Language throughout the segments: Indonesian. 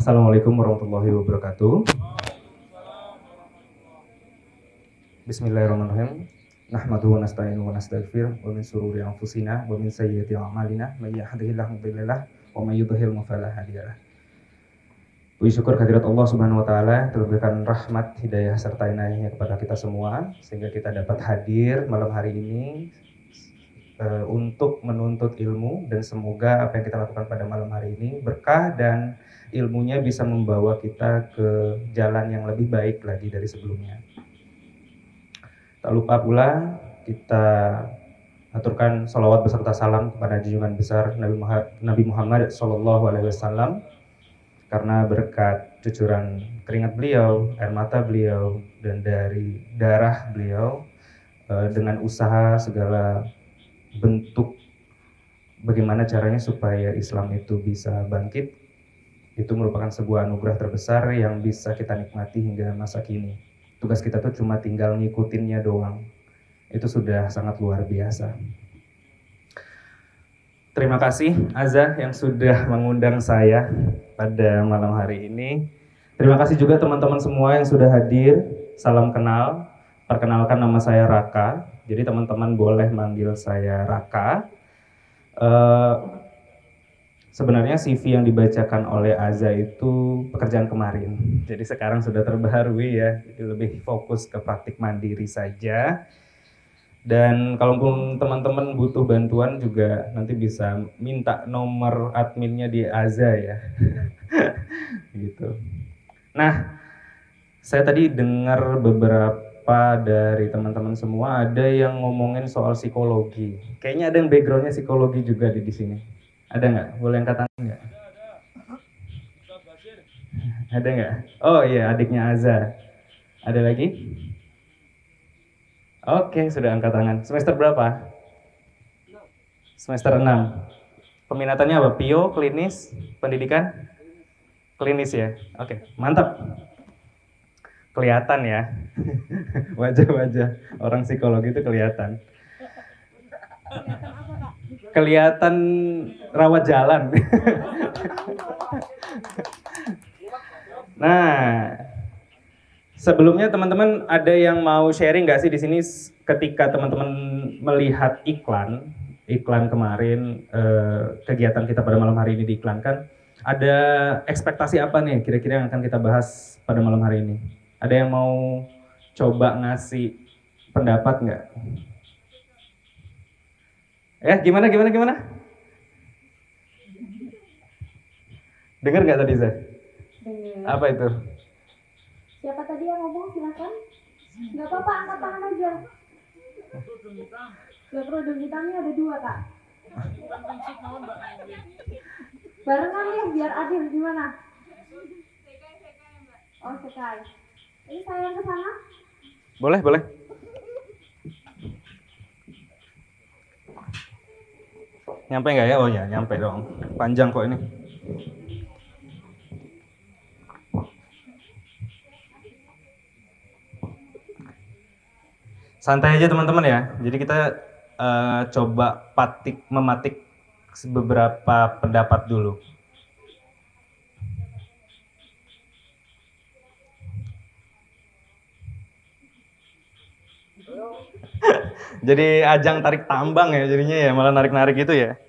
Assalamualaikum warahmatullahi wabarakatuh. Bismillahirrahmanirrahim. Nahmaduhu wa nasta'inu wa nastaghfir wa min sururi anfusina wa min sayyiati a'malina may yahdihillahu mudilla lahu wa may yudhlil fala hadiyalah. Puji syukur kehadirat Allah Subhanahu wa taala telah memberikan rahmat, hidayah serta inayahnya kepada kita semua sehingga kita dapat hadir malam hari ini untuk menuntut ilmu, dan semoga apa yang kita lakukan pada malam hari ini berkah dan ilmunya bisa membawa kita ke jalan yang lebih baik lagi dari sebelumnya. Tak lupa pula kita aturkan salawat beserta salam kepada junjungan besar Nabi Muhammad SAW, karena berkat cucuran keringat beliau, air mata beliau, dan dari darah beliau, dengan usaha segala bentuk bagaimana caranya supaya Islam itu bisa bangkit, itu merupakan sebuah anugerah terbesar yang bisa kita nikmati hingga masa kini. Tugas kita tuh cuma tinggal ngikutinnya doang. Itu sudah sangat luar biasa. Terima kasih Azza yang sudah mengundang saya pada malam hari ini. Terima kasih juga teman-teman semua yang sudah hadir. Salam kenal. Perkenalkan, nama saya Raka. Jadi teman-teman boleh manggil saya Raka. Sebenarnya CV yang dibacakan oleh Azza itu pekerjaan kemarin. Jadi sekarang sudah terbaharui ya. Jadi lebih fokus ke praktik mandiri saja. Dan kalaupun teman-teman butuh bantuan juga nanti bisa minta nomor adminnya di Azza ya. Gitu. Nah, saya tadi dengar beberapa dari teman-teman semua ada yang ngomongin soal psikologi. Kayaknya ada yang backgroundnya psikologi juga di sini. Ada nggak? Boleh angkat tangan nggak? Ada nggak? Oh iya, adiknya Azza. Ada lagi? Oke, sudah angkat tangan. Semester berapa? Semester 6. Peminatannya apa? Pio, klinis, pendidikan? Klinis ya? Oke, mantap. Kelihatan ya. Wajah-wajah orang psikologi itu kelihatan. Kelihatan rawat jalan. Nah, sebelumnya teman-teman ada yang mau sharing nggak sih di sini ketika teman-teman melihat iklan kemarin, kegiatan kita pada malam hari ini diiklankan, ada ekspektasi apa nih kira-kira yang akan kita bahas pada malam hari ini? Ada yang mau coba ngasih pendapat nggak? Ya, gimana? Dengar nggak tadi, Zah? Dengar. Apa itu? Siapa tadi yang ngomong? Silakan. Nggak apa-apa, angkat tangan aja. Kerudung hitamnya ada 2, Kak. Barengan ya, biar adil. Gimana? Oh, sekai. Ini saya yang ke sana? Boleh. Nyampe nggak ya? Oh ya, nyampe dong. Panjang kok ini. Santai aja teman-teman ya. Jadi kita coba mematik beberapa pendapat dulu. Jadi ajang tarik tambang ya jadinya ya, malah narik-narik gitu ya.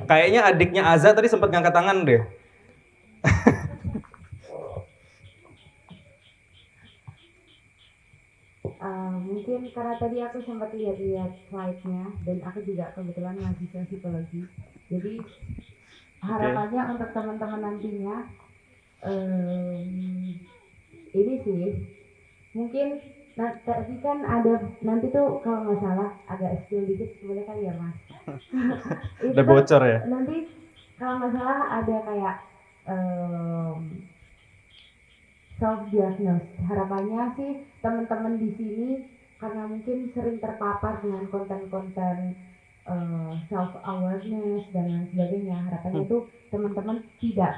Kayaknya adiknya Azza tadi sempat ngangkat tangan deh. Mungkin karena tadi aku sempat lihat slide-nya, dan aku juga kebetulan mahasiswa psikologi. Jadi harapannya untuk teman-teman nantinya, ini sih mungkin tadi kan ada nanti tuh kalau nggak salah agak skill dikit boleh kali ya Mas. Udah bocor ya. Nanti kalau nggak salah ada kayak self diagnose. Harapannya sih teman-teman di sini karena mungkin sering terpapar dengan konten-konten self awareness dan lain sebagainya, harapannya tuh teman-teman tidak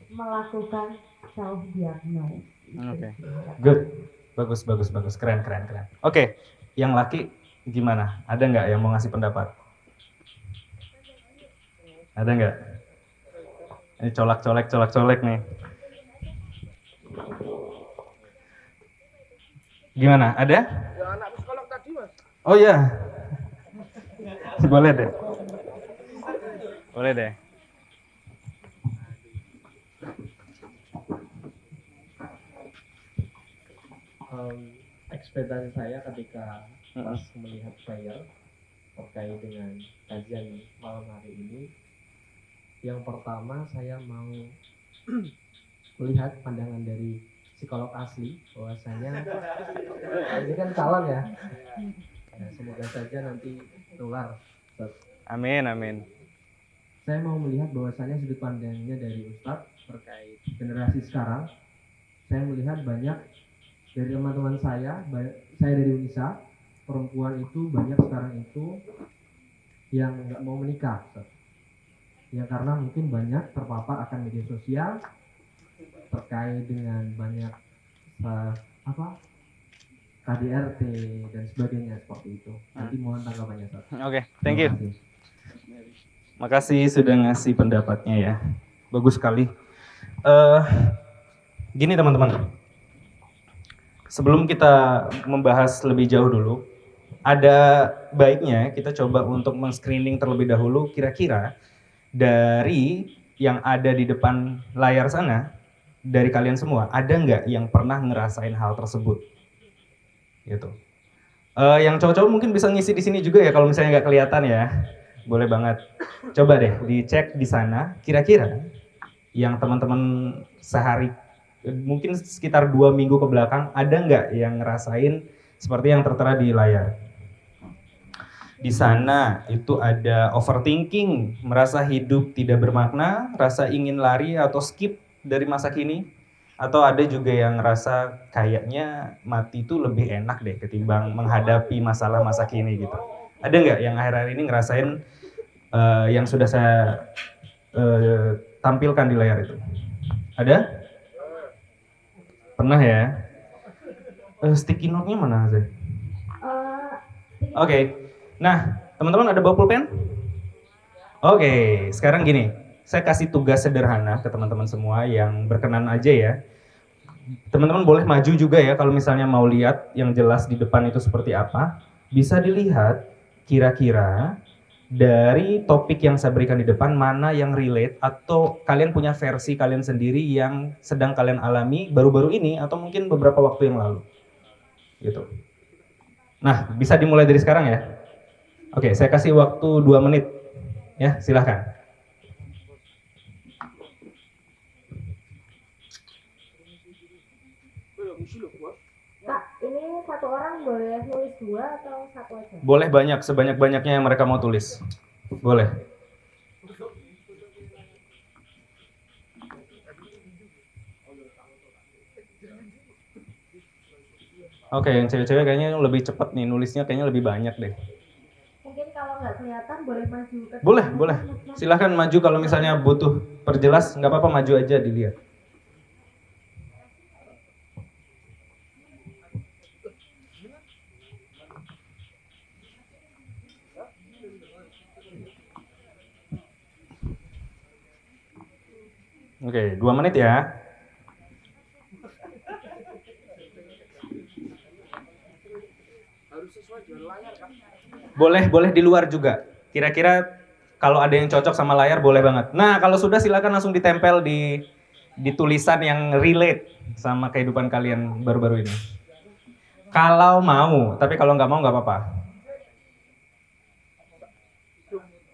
melakukan self diagnose. Oke. Good. Bagus. Keren. Oke, yang laki gimana? Ada nggak yang mau ngasih pendapat? Ada nggak? Ini colak-colek nih. Gimana? Ada? Ya anak psikolog tadi mas. Oh iya. Boleh deh. Boleh deh. Ekspektasi saya ketika pas melihat player terkait dengan kajian malam hari ini, yang pertama saya mau melihat pandangan dari psikolog asli bahwasanya ini kan calon ya, semoga saja nanti nular. Amin, amin. Saya mau melihat bahwasanya sudut pandangnya dari Ustadz terkait generasi sekarang. Saya melihat banyak dari teman-teman saya dari Unisa, perempuan itu banyak sekarang itu yang nggak mau menikah, Ustadz. Ya karena mungkin banyak terpapar akan media sosial terkait dengan banyak KDRT dan sebagainya seperti itu. Nanti mohon tanggapannya, Ustadz. Oke, thank you. Makasih sudah ngasih pendapatnya ya. Bagus sekali. Gini teman-teman. Sebelum kita membahas lebih jauh dulu, ada baiknya kita coba untuk men-screening terlebih dahulu kira-kira dari yang ada di depan layar sana, dari kalian semua, ada nggak yang pernah ngerasain hal tersebut? Gitu. Yang cowok-cowok mungkin bisa ngisi di sini juga ya kalau misalnya nggak kelihatan ya. Boleh banget. Coba deh dicek di sana, kira-kira yang teman-teman sehari, mungkin sekitar 2 minggu ke belakang, ada nggak yang ngerasain seperti yang tertera di layar? Di sana itu ada overthinking, merasa hidup tidak bermakna, rasa ingin lari atau skip dari masa kini, atau ada juga yang ngerasa kayaknya mati itu lebih enak deh ketimbang menghadapi masalah masa kini gitu. Ada nggak yang akhir-akhir ini ngerasain yang sudah saya tampilkan di layar itu? Ada? Pernah ya? Sticky note-nya mana Zay? Oke. Nah, teman-teman ada bawa pulpen? Oke, sekarang gini. Saya kasih tugas sederhana ke teman-teman semua yang berkenan aja ya. Teman-teman boleh maju juga ya kalau misalnya mau lihat yang jelas di depan itu seperti apa. Bisa dilihat kira-kira dari topik yang saya berikan di depan mana yang relate atau kalian punya versi kalian sendiri yang sedang kalian alami baru-baru ini atau mungkin beberapa waktu yang lalu. Gitu. Nah, bisa dimulai dari sekarang ya. Oke, saya kasih waktu 2 menit. Ya, silahkan. Kak, ini satu orang boleh nulis 2 atau 1 aja? Boleh banyak, sebanyak-banyaknya yang mereka mau tulis. Boleh. Oke, yang cewek-cewek kayaknya lebih cepat nih, nulisnya kayaknya lebih banyak deh. Mungkin kalau nggak kelihatan boleh maju ke Boleh. Silahkan maju kalau misalnya butuh perjelas, nggak apa-apa maju aja dilihat. Oke, 2 menit ya. Harus sesuai dengan layar kan? Boleh di luar juga. Kira-kira kalau ada yang cocok sama layar boleh banget. Nah, kalau sudah silakan langsung ditempel di tulisan yang relate sama kehidupan kalian baru-baru ini. Kalau mau, tapi kalau nggak mau nggak apa-apa.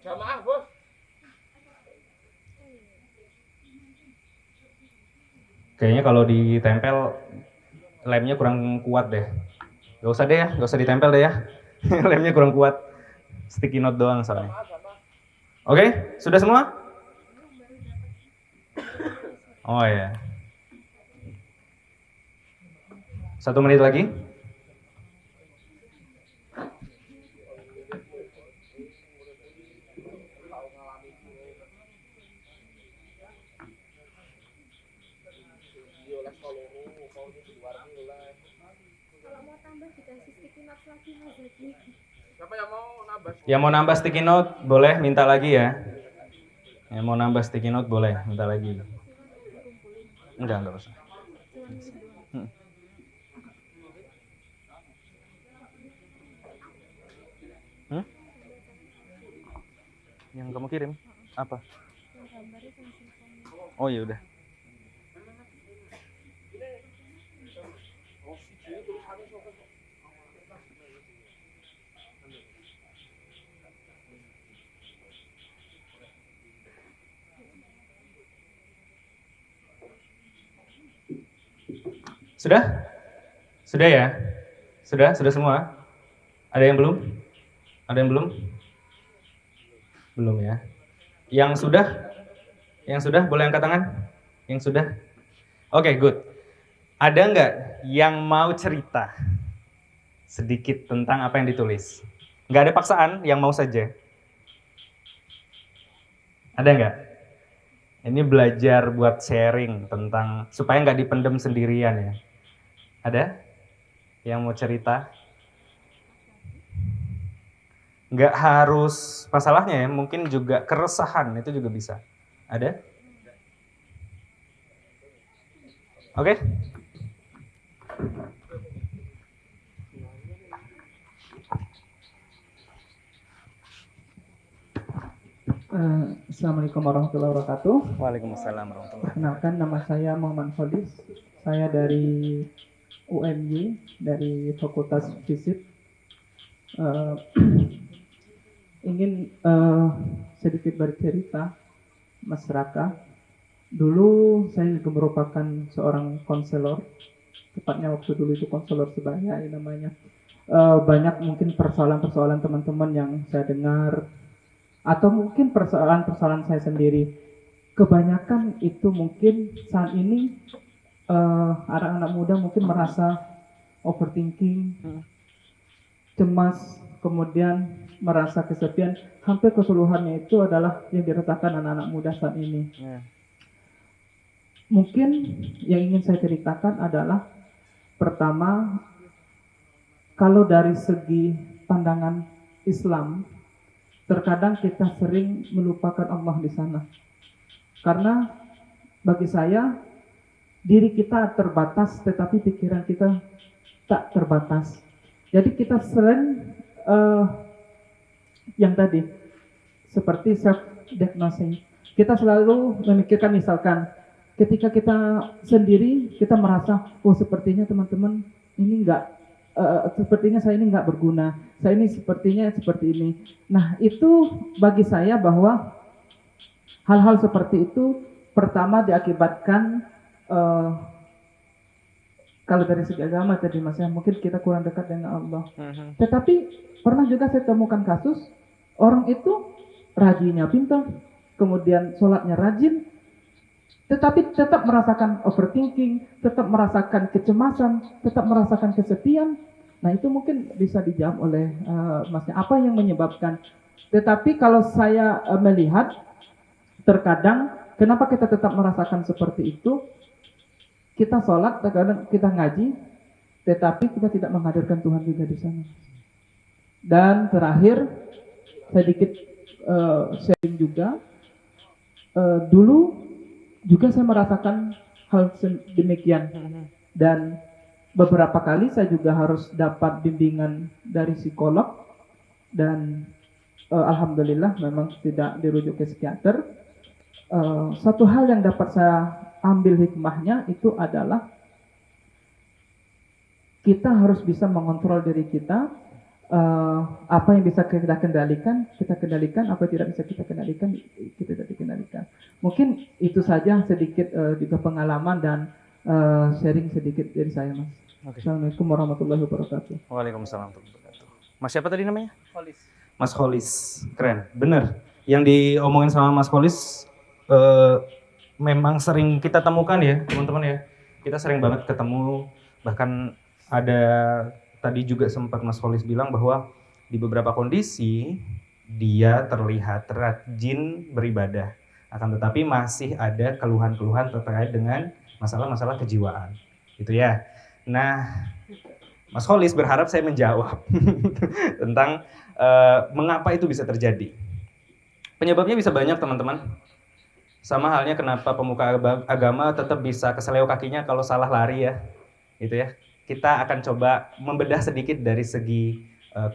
Jamaah bos. Kayaknya kalau ditempel lemnya kurang kuat deh. Gak usah deh ya, gak usah ditempel deh ya. Lemnya kurang kuat. Sticky note doang soalnya. Oke, sudah semua? Oh ya. 1 menit lagi. Siapa yang mau nambah? Yang mau nambah sticky note boleh minta lagi ya. Ya, mau nambah sticky note boleh, bentar lagi. Enggak usah. Hmm. Hmm? Yang kamu kirim apa? Oh ya udah. Sudah? Sudah ya? Sudah semua? Ada yang belum? Ada yang belum? Belum ya. Yang sudah? Yang sudah boleh angkat tangan? Yang sudah? Oke, good. Ada nggak yang mau cerita sedikit tentang apa yang ditulis? Nggak ada paksaan, yang mau saja. Ada nggak? Ini belajar buat sharing tentang supaya nggak dipendem sendirian ya. Ada yang mau cerita? Nggak harus masalahnya ya, mungkin juga keresahan itu juga bisa. Ada? Oke? Assalamualaikum warahmatullahi wabarakatuh. Waalaikumsalam warahmatullahi wabarakatuh. Perkenalkan, nama saya Muhammad Kholis. Saya dari UMY, dari Fakultas Fisip. Ingin sedikit bercerita, Mas Raka. Dulu saya juga merupakan seorang konselor. Tepatnya waktu dulu itu konselor sebaya ya namanya. Banyak mungkin persoalan-persoalan teman-teman yang saya dengar, atau mungkin persoalan-persoalan saya sendiri. Kebanyakan itu mungkin saat ini anak-anak muda mungkin merasa overthinking, cemas, kemudian merasa kesepian. Hampir keseluruhannya itu adalah yang dirasakan anak-anak muda saat ini. Mungkin yang ingin saya ceritakan adalah, pertama, kalau dari segi pandangan Islam, terkadang kita sering melupakan Allah di sana. Karena bagi saya, diri kita terbatas, tetapi pikiran kita tak terbatas. Jadi kita sering yang tadi, seperti self-diagnosis. Kita selalu memikirkan, misalkan, ketika kita sendiri, kita merasa, oh sepertinya teman-teman ini sepertinya saya ini nggak berguna, saya ini sepertinya seperti ini. Nah, itu bagi saya bahwa hal-hal seperti itu pertama diakibatkan kalau dari segi agama tadi Mas, mungkin kita kurang dekat dengan Allah. Tetapi pernah juga saya temukan kasus orang itu rajinnya pintar, kemudian sholatnya rajin, tetapi tetap merasakan overthinking, tetap merasakan kecemasan, tetap merasakan kesepian. Nah, itu mungkin bisa dijawab oleh Masnya, apa yang menyebabkan. Tetapi kalau saya melihat, terkadang kenapa kita tetap merasakan seperti itu, kita sholat, terkadang kita ngaji, tetapi kita tidak menghadirkan Tuhan juga di sana. Dan terakhir, sedikit sharing juga, dulu juga saya merasakan hal demikian, dan beberapa kali saya juga harus dapat bimbingan dari psikolog, dan alhamdulillah memang tidak dirujuk ke psikiater. Satu hal yang dapat saya ambil hikmahnya itu adalah kita harus bisa mengontrol diri kita. Apa yang bisa kita kendalikan, apa yang tidak bisa kita kendalikan, kita tidak dikendalikan. Mungkin itu saja sedikit juga pengalaman dan sharing sedikit dari saya, Mas. Okay. Assalamualaikum warahmatullahi wabarakatuh. Waalaikumsalam warahmatullahi wabarakatuh. Mas siapa tadi namanya? Kholis. Mas Kholis. Keren, bener. Yang diomongin sama Mas Kholis memang sering kita temukan ya, teman-teman ya. Kita sering banget ketemu, bahkan ada tadi juga sempat Mas Kholis bilang bahwa di beberapa kondisi dia terlihat rajin beribadah, akan tetapi masih ada keluhan-keluhan terkait dengan masalah-masalah kejiwaan, gitu ya. Nah, Mas Kholis berharap saya menjawab tentang mengapa itu bisa terjadi. Penyebabnya bisa banyak, teman-teman. Sama halnya kenapa pemuka agama tetap bisa keseleo kakinya kalau salah lari ya, gitu ya. Kita akan coba membedah sedikit dari segi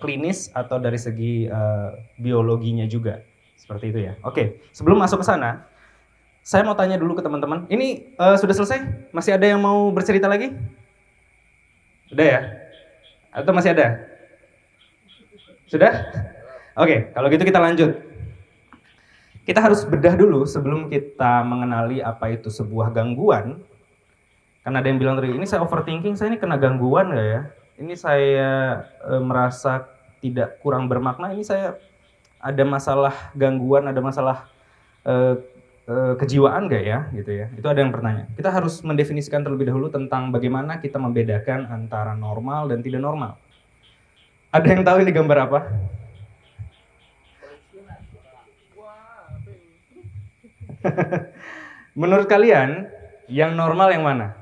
klinis atau dari segi biologinya juga, seperti itu ya. Oke, sebelum masuk ke sana, saya mau tanya dulu ke teman-teman. Ini sudah selesai? Masih ada yang mau bercerita lagi? Udah ya? Atau masih ada? Sudah? Oke, kalau gitu kita lanjut. Kita harus bedah dulu sebelum kita mengenali apa itu sebuah gangguan. Karena ada yang bilang tadi, ini saya overthinking, saya ini kena gangguan nggak ya? Ini saya merasa tidak kurang bermakna, ini saya ada masalah gangguan, ada masalah kejiwaan nggak ya? Gitu ya. Itu ada yang bertanya. Kita harus mendefinisikan terlebih dahulu tentang bagaimana kita membedakan antara normal dan tidak normal. Ada yang tahu ini gambar apa? Menurut kalian, yang normal yang mana?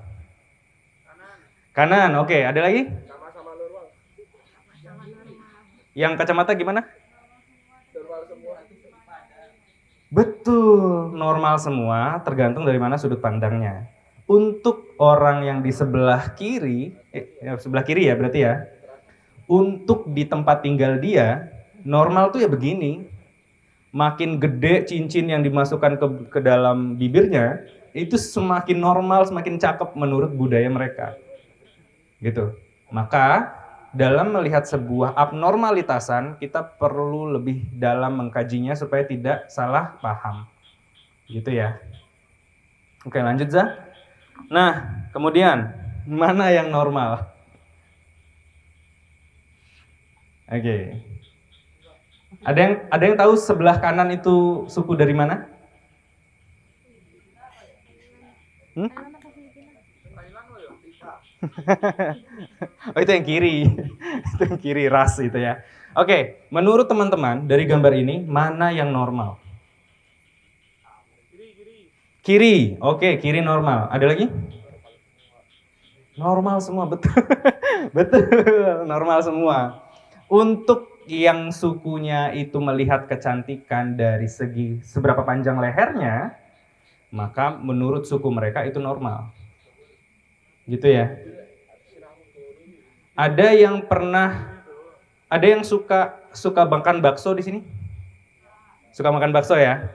Kanan, oke. Ada lagi? Sama-sama normal. Yang kacamata gimana? Normal semua. Betul, normal semua, tergantung dari mana sudut pandangnya. Untuk orang yang di sebelah kiri ya berarti ya. Untuk di tempat tinggal dia, normal tuh ya begini. Makin gede cincin yang dimasukkan ke dalam bibirnya, itu semakin normal, semakin cakep menurut budaya mereka. Gitu. Maka dalam melihat sebuah abnormalitasan, kita perlu lebih dalam mengkajinya supaya tidak salah paham. Gitu ya. Oke, lanjut Zah. Nah, kemudian mana yang normal? Oke. Ada yang tahu sebelah kanan itu suku dari mana? Oh, itu yang kiri. Itu yang kiri, ras itu ya. Oke, menurut teman-teman dari gambar ini mana yang normal? Kiri. Oke, kiri normal. Ada lagi? Normal semua, betul. Betul, normal semua. Untuk yang sukunya itu melihat kecantikan dari segi seberapa panjang lehernya, maka menurut suku mereka itu normal. Gitu ya. Ada yang suka makan bakso di sini? Suka makan bakso ya?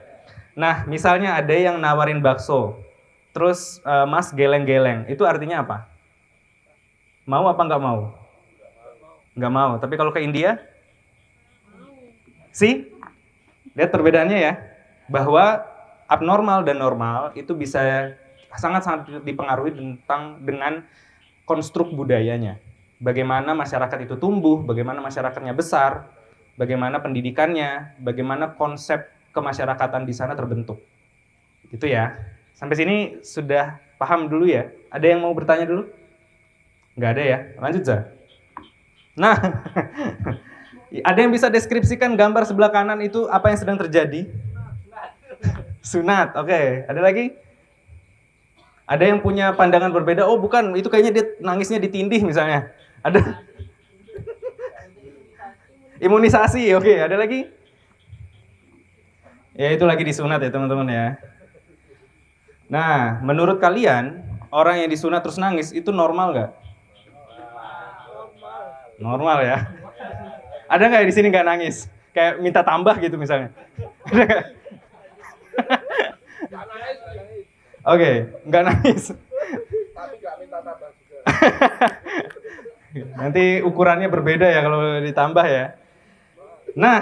Nah, misalnya ada yang nawarin bakso, terus Mas geleng-geleng, itu artinya apa? Mau apa nggak mau? Nggak mau. Tapi kalau ke India? Lihat perbedaannya ya. Bahwa abnormal dan normal itu bisa sangat-sangat dipengaruhi dengan konstruk budayanya. Bagaimana masyarakat itu tumbuh, bagaimana masyarakatnya besar, bagaimana pendidikannya, bagaimana konsep kemasyarakatan di sana terbentuk. Gitu ya. Sampai sini sudah paham dulu ya? Ada yang mau bertanya dulu? Nggak ada ya? Lanjut, Zah. Nah, ada yang bisa deskripsikan gambar sebelah kanan itu apa yang sedang terjadi? Sunat, oke. Ada lagi? Ada yang punya pandangan berbeda? Oh bukan, itu kayaknya dia nangisnya ditindih misalnya. Ada? Imunisasi, oke. Ada lagi? Ya itu lagi disunat ya teman-teman ya. Nah, menurut kalian, orang yang disunat terus nangis itu normal nggak? Normal ya. Ada nggak di sini nggak nangis? Kayak minta tambah gitu misalnya. Ada nggak? Oke, nggak nangis. Tapi nggak minta tambah juga. Nanti ukurannya berbeda ya kalau ditambah ya. Nah,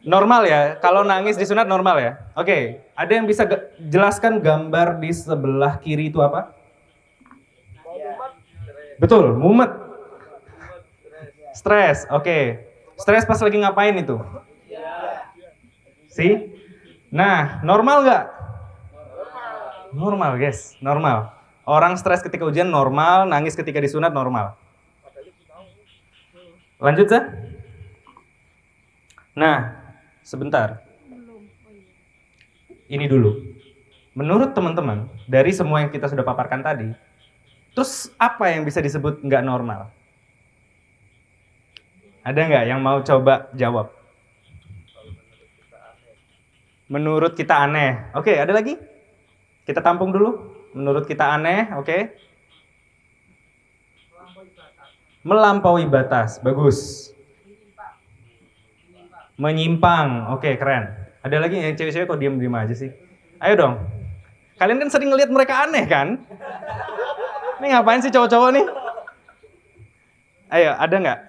normal ya. Kalau nangis disunat normal ya. Oke, ada yang bisa jelaskan gambar di sebelah kiri itu apa? Betul, mumet. Stres, oke. Stres pas lagi ngapain itu? Nah, normal nggak? Normal, guys. Normal. Orang stres ketika ujian normal, nangis ketika disunat normal. Lanjut, Zah? Nah, sebentar. Ini dulu. Menurut teman-teman, dari semua yang kita sudah paparkan tadi, terus apa yang bisa disebut nggak normal? Ada nggak yang mau coba jawab? Menurut kita aneh. Oke, ada lagi? Kita tampung dulu. Menurut kita aneh, oke. Melampaui batas. Bagus. Menyimpang. Oke, keren. Ada lagi yang cewek-cewek kok diem-diem aja sih? Ayo dong. Kalian kan sering ngelihat mereka aneh kan? Ini ngapain sih cowok-cowok nih? Ayo, ada nggak?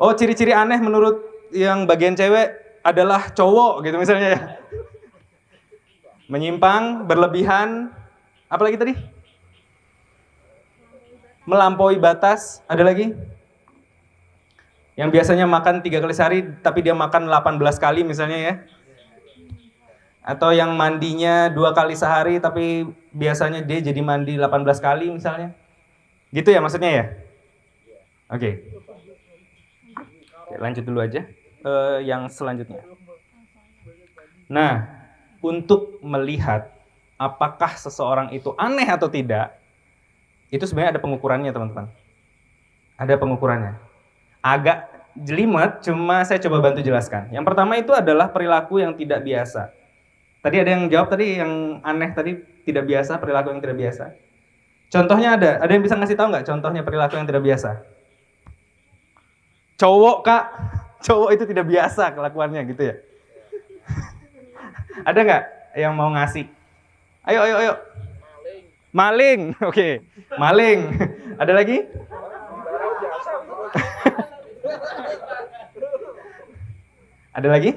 Oh, ciri-ciri aneh menurut yang bagian cewek adalah cowok gitu misalnya ya. Menyimpang, berlebihan, apa lagi tadi? Melampaui batas, ada lagi? Yang biasanya makan 3 kali sehari tapi dia makan 18 kali misalnya ya. Atau yang mandinya 2 kali sehari tapi biasanya dia jadi mandi 18 kali misalnya. Gitu ya maksudnya ya? Oke. Oke, lanjut dulu aja. Yang selanjutnya. Nah, untuk melihat apakah seseorang itu aneh atau tidak, itu sebenarnya ada pengukurannya teman-teman. Ada pengukurannya. Agak jelimet, cuma saya coba bantu jelaskan. Yang pertama itu adalah perilaku yang tidak biasa. Tadi ada yang jawab tadi yang aneh tadi tidak biasa, perilaku yang tidak biasa. Contohnya ada yang bisa ngasih tahu nggak contohnya perilaku yang tidak biasa? Cowok kak, cowok itu tidak biasa kelakuannya gitu ya. Ada nggak yang mau ngasih? Ayo. Maling, oke. Maling. Ada lagi? Ada lagi?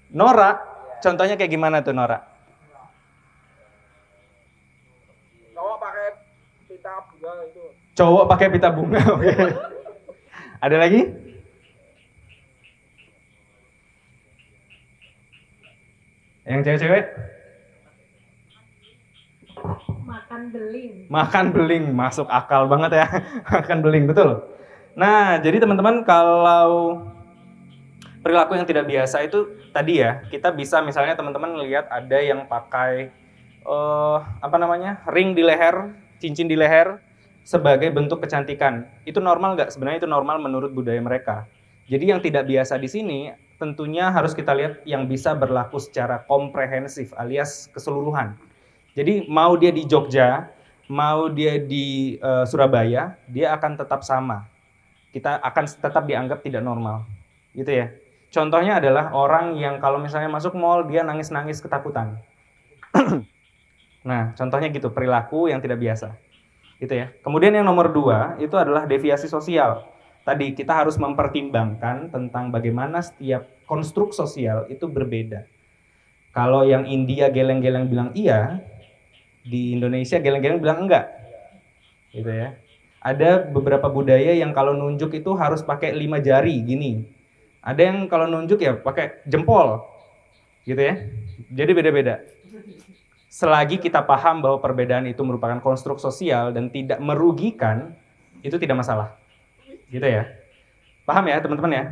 Norak. Contohnya kayak gimana tuh norak? Cowok pakai pita bunga itu. Cowok pakai pita bunga, oke. Ada lagi? Yang cewek-cewek? Makan beling, masuk akal banget ya. Makan beling, betul. Nah, jadi teman-teman kalau perilaku yang tidak biasa itu tadi ya, kita bisa misalnya teman-teman lihat ada yang pakai ring di leher, cincin di leher sebagai bentuk kecantikan. Itu normal nggak? Sebenarnya itu normal menurut budaya mereka. Jadi yang tidak biasa di sini tentunya harus kita lihat yang bisa berlaku secara komprehensif alias keseluruhan. Jadi mau dia di Jogja, mau dia di Surabaya, dia akan tetap sama. Kita akan tetap dianggap tidak normal. Gitu ya. Contohnya adalah orang yang kalau misalnya masuk mall dia nangis-nangis ketakutan. Nah, contohnya gitu, perilaku yang tidak biasa. Gitu ya. Kemudian yang nomor 2 itu adalah deviasi sosial. Tadi kita harus mempertimbangkan tentang bagaimana setiap konstruk sosial itu berbeda. Kalau yang India geleng-geleng bilang iya, di Indonesia geleng-geleng bilang enggak. Gitu ya. Ada beberapa budaya yang kalau nunjuk itu harus pakai 5 jari gini. Ada yang kalau nunjuk ya pakai jempol. Gitu ya. Jadi beda-beda. Selagi kita paham bahwa perbedaan itu merupakan konstruk sosial dan tidak merugikan, itu tidak masalah. Gitu ya. Paham ya teman-teman ya?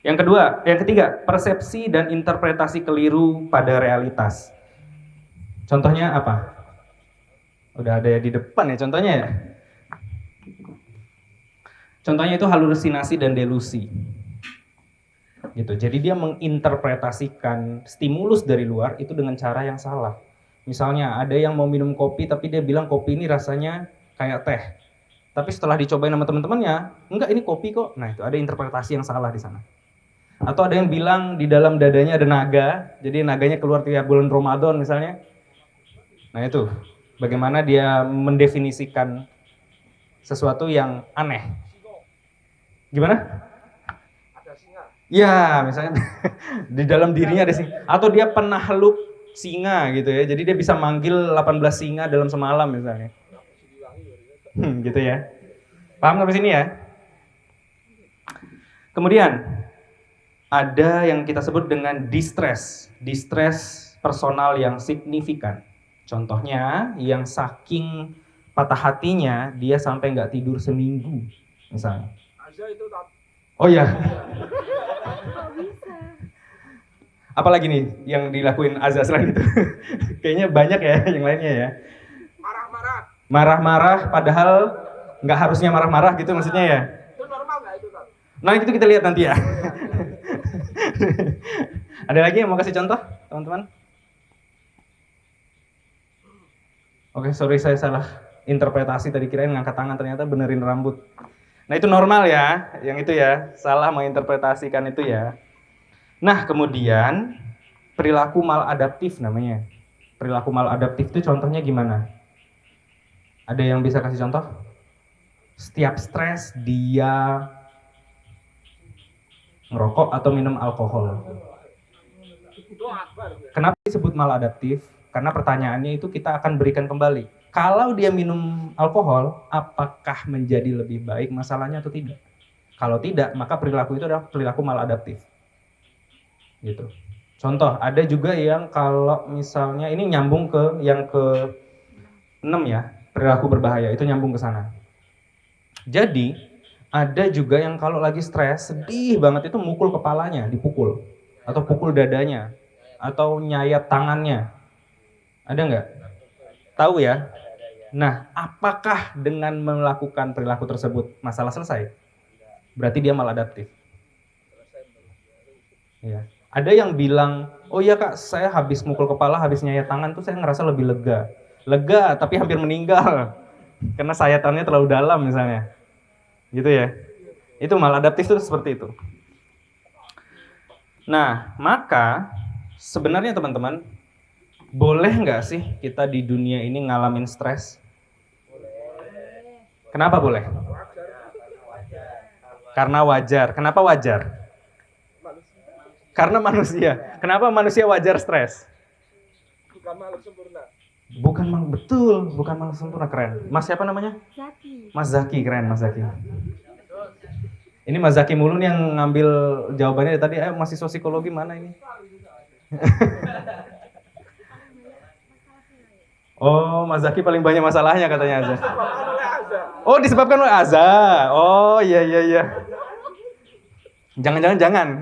Yang ketiga, persepsi dan interpretasi keliru pada realitas. Contohnya apa? Udah ada di depan ya contohnya ya? Contohnya itu halusinasi dan delusi. Gitu. Jadi dia menginterpretasikan stimulus dari luar itu dengan cara yang salah. Misalnya ada yang mau minum kopi tapi dia bilang kopi ini rasanya kayak teh. Tapi setelah dicobain sama teman-temannya, enggak ini kopi kok. Nah itu ada interpretasi yang salah di sana. Atau ada yang bilang di dalam dadanya ada naga, jadi naganya keluar tiap bulan Ramadan misalnya. Nah itu, bagaimana dia mendefinisikan sesuatu yang aneh. Gimana? Ada singa. Ya, misalnya di dalam dirinya ada singa. Atau dia penakluk singa gitu ya, jadi dia bisa manggil 18 singa dalam semalam misalnya. Gitu ya. Paham sampai sini ya? Kemudian ada yang kita sebut dengan distress personal yang signifikan. Contohnya yang saking patah hatinya dia sampai nggak tidur seminggu misalnya. Aja itu tak. Oh ya. Apalagi nih yang dilakuin Azza selain itu? Kayaknya banyak ya yang lainnya ya. Marah-marah. Marah-marah padahal nggak harusnya marah-marah gitu maksudnya ya. Itu normal nggak itu tak? Nah itu kita lihat nanti ya. Ada lagi yang mau kasih contoh, teman-teman? Oke, sorry saya salah interpretasi tadi, kirain ngangkat tangan, ternyata benerin rambut. Nah itu normal ya, yang itu ya, salah menginterpretasikan itu ya. Nah kemudian perilaku maladaptif namanya. Perilaku maladaptif itu contohnya gimana? Ada yang bisa kasih contoh? Setiap stres dia ngerokok atau minum alkohol. Kenapa disebut maladaptif? Karena pertanyaannya itu kita akan berikan kembali. Kalau dia minum alkohol, apakah menjadi lebih baik masalahnya atau tidak? Kalau tidak, maka perilaku itu adalah perilaku maladaptif. Gitu. Contoh, ada juga yang kalau misalnya ini nyambung ke yang ke-6 ya, perilaku berbahaya, itu nyambung ke sana. Jadi, ada juga yang kalau lagi stres, sedih banget itu mukul kepalanya, dipukul. Atau pukul dadanya, atau nyayat tangannya. Ada nggak? Tahu ya? Nah, apakah dengan melakukan perilaku tersebut masalah selesai? Berarti dia maladaptif. Ya. Ada yang bilang, oh iya kak, saya habis mukul kepala, habis nyayat tangan tuh saya ngerasa lebih lega. Lega, tapi hampir meninggal. Karena sayatannya terlalu dalam misalnya. Gitu ya. Itu maladaptif itu seperti itu. Nah, maka sebenarnya teman-teman, boleh nggak sih kita di dunia ini ngalamin stres? Kenapa boleh? Karena wajar. Kenapa wajar? Karena manusia. Kenapa manusia wajar stres? Bukan makhluk sempurna. Betul, bukan makhluk sempurna. Keren. Mas siapa namanya? Zaki. Mas Zaki, keren Mas Zaki. Ini Mas Zaki mulu nih yang ngambil jawabannya tadi. Masih psikologi mana ini? Oh, Mas Zaki paling banyak masalahnya katanya Azza. Oh, disebabkan oleh Azza. Oh, iya. Jangan.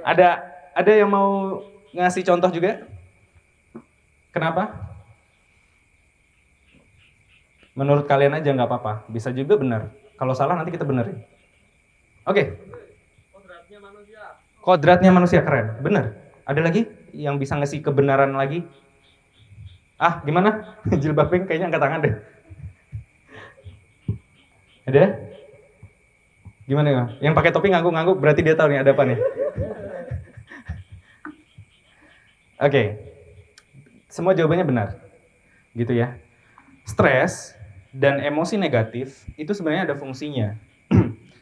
Ada yang mau ngasih contoh juga? Kenapa? Menurut kalian aja nggak apa-apa. Bisa juga benar. Kalau salah nanti kita benerin. Oke. Kodratnya manusia keren. Benar. Ada lagi yang bisa ngasih kebenaran lagi? Gimana? Jilbab pink kayaknya angkat tangan deh. Ada? Gimana ya? Yang pakai topi ngangguk-ngangguk berarti dia tahu nih ada apa nih. Oke. Semua jawabannya benar. Gitu ya. Stres dan emosi negatif itu sebenarnya ada fungsinya.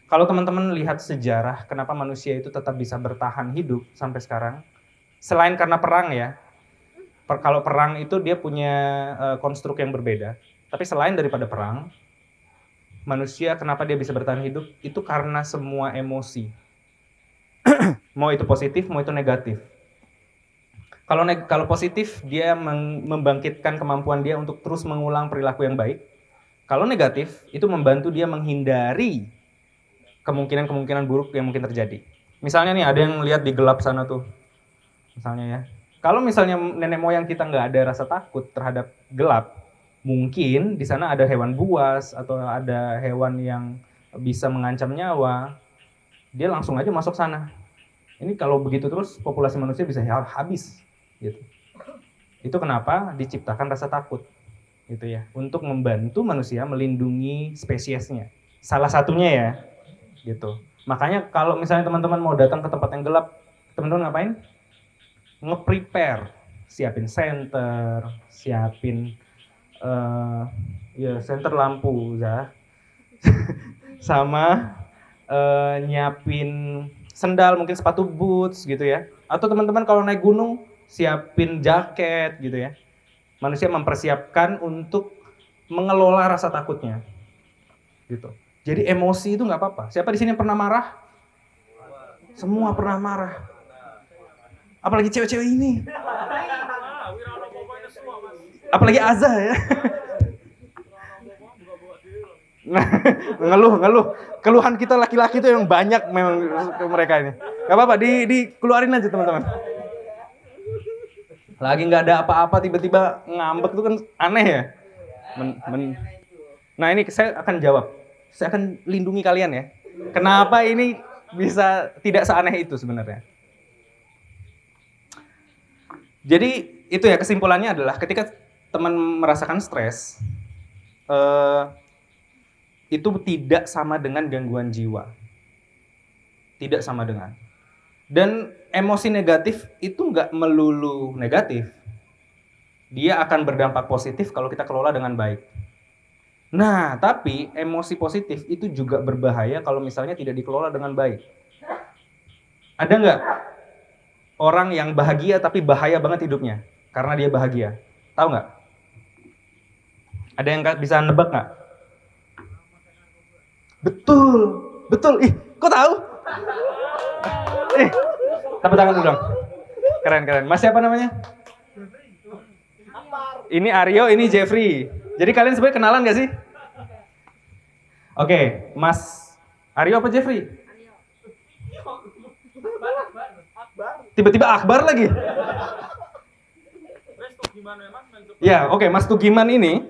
Kalau teman-teman lihat sejarah kenapa manusia itu tetap bisa bertahan hidup sampai sekarang, selain karena perang ya. Kalau perang itu dia punya konstruk yang berbeda. Tapi selain daripada perang, manusia kenapa dia bisa bertahan hidup? Itu karena semua emosi. Mau itu positif, mau itu negatif. Kalau positif, dia membangkitkan kemampuan dia untuk terus mengulang perilaku yang baik. Kalau negatif, itu membantu dia menghindari kemungkinan-kemungkinan buruk yang mungkin terjadi. Misalnya nih, ada yang lihat di gelap sana tuh. Misalnya ya. Kalau misalnya nenek moyang kita nggak ada rasa takut terhadap gelap, mungkin di sana ada hewan buas atau ada hewan yang bisa mengancam nyawa, dia langsung aja masuk sana. Ini kalau begitu terus populasi manusia bisa habis, gitu. Itu kenapa diciptakan rasa takut, gitu ya, untuk membantu manusia melindungi spesiesnya. Salah satunya ya, gitu. Makanya kalau misalnya teman-teman mau datang ke tempat yang gelap, teman-teman ngapain? Nge-prepare, siapin senter, siapin senter lampu ya. Sama nyiapin sendal, mungkin sepatu boots gitu ya. Atau teman-teman kalau naik gunung siapin jaket gitu ya. Manusia mempersiapkan untuk mengelola rasa takutnya. Gitu. Jadi emosi itu nggak apa-apa. Siapa di sini yang pernah marah? Semua pernah marah. Apalagi cewek-cewek ini. Apalagi Azza ya. Nah, ngeluh. Keluhan kita laki-laki itu yang banyak memang ke mereka ini. Gak apa-apa, dikeluarin aja teman-teman. Lagi nggak ada apa-apa tiba-tiba ngambek itu kan aneh ya. Nah ini saya akan jawab. Saya akan lindungi kalian ya. Kenapa ini bisa tidak seaneh itu sebenarnya? Jadi itu ya, kesimpulannya adalah ketika teman merasakan stres, itu tidak sama dengan gangguan jiwa. Tidak sama dengan. Dan emosi negatif itu nggak melulu negatif. Dia akan berdampak positif kalau kita kelola dengan baik. Nah, tapi emosi positif itu juga berbahaya kalau misalnya tidak dikelola dengan baik. Ada nggak orang yang bahagia tapi bahaya banget hidupnya karena dia bahagia? Tahu nggak? Ada yang bisa nebak nggak? Betul, betul. Ih, kok tahu? Tepuk tangan dulu dong. Keren. Mas siapa namanya? Ini Aryo, ini Jeffrey. Jadi kalian sebenarnya kenalan gak sih? Oke, Mas Aryo apa Jeffrey? Tiba-tiba Akbar lagi. Ya, oke, Mas Tugiman ini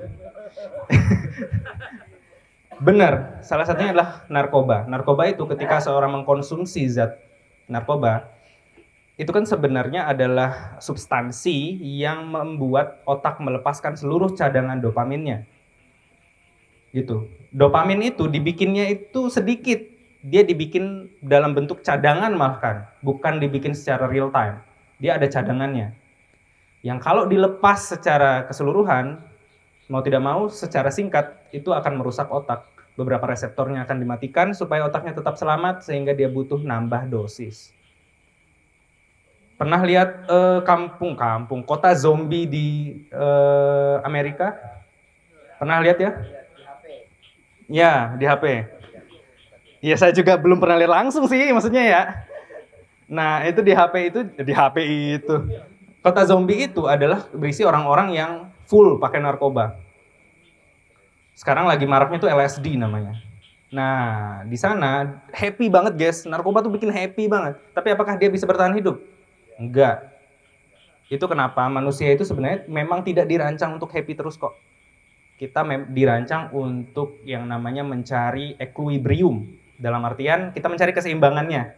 benar, salah satunya adalah narkoba. Narkoba itu ketika seorang mengkonsumsi zat narkoba, itu kan sebenarnya adalah substansi yang membuat otak melepaskan seluruh cadangan dopaminnya. Gitu. Dopamin itu dibikinnya itu sedikit. Dia dibikin dalam bentuk cadangan bahkan, bukan dibikin secara real time. Dia ada cadangannya. Yang kalau dilepas secara keseluruhan, mau tidak mau secara singkat itu akan merusak otak. Beberapa reseptornya akan dimatikan supaya otaknya tetap selamat sehingga dia butuh nambah dosis. Pernah lihat kota zombie di Amerika? Pernah lihat ya? Ya, di HP. Ya, saya juga belum pernah lihat langsung sih, maksudnya ya. Nah, itu di HP itu. Kota zombie itu adalah berisi orang-orang yang full pakai narkoba. Sekarang lagi maraknya tuh LSD namanya. Nah, di sana happy banget guys. Narkoba tuh bikin happy banget. Tapi apakah dia bisa bertahan hidup? Enggak. Itu kenapa manusia itu sebenarnya memang tidak dirancang untuk happy terus kok. Kita dirancang untuk yang namanya mencari equilibrium. Dalam artian kita mencari keseimbangannya.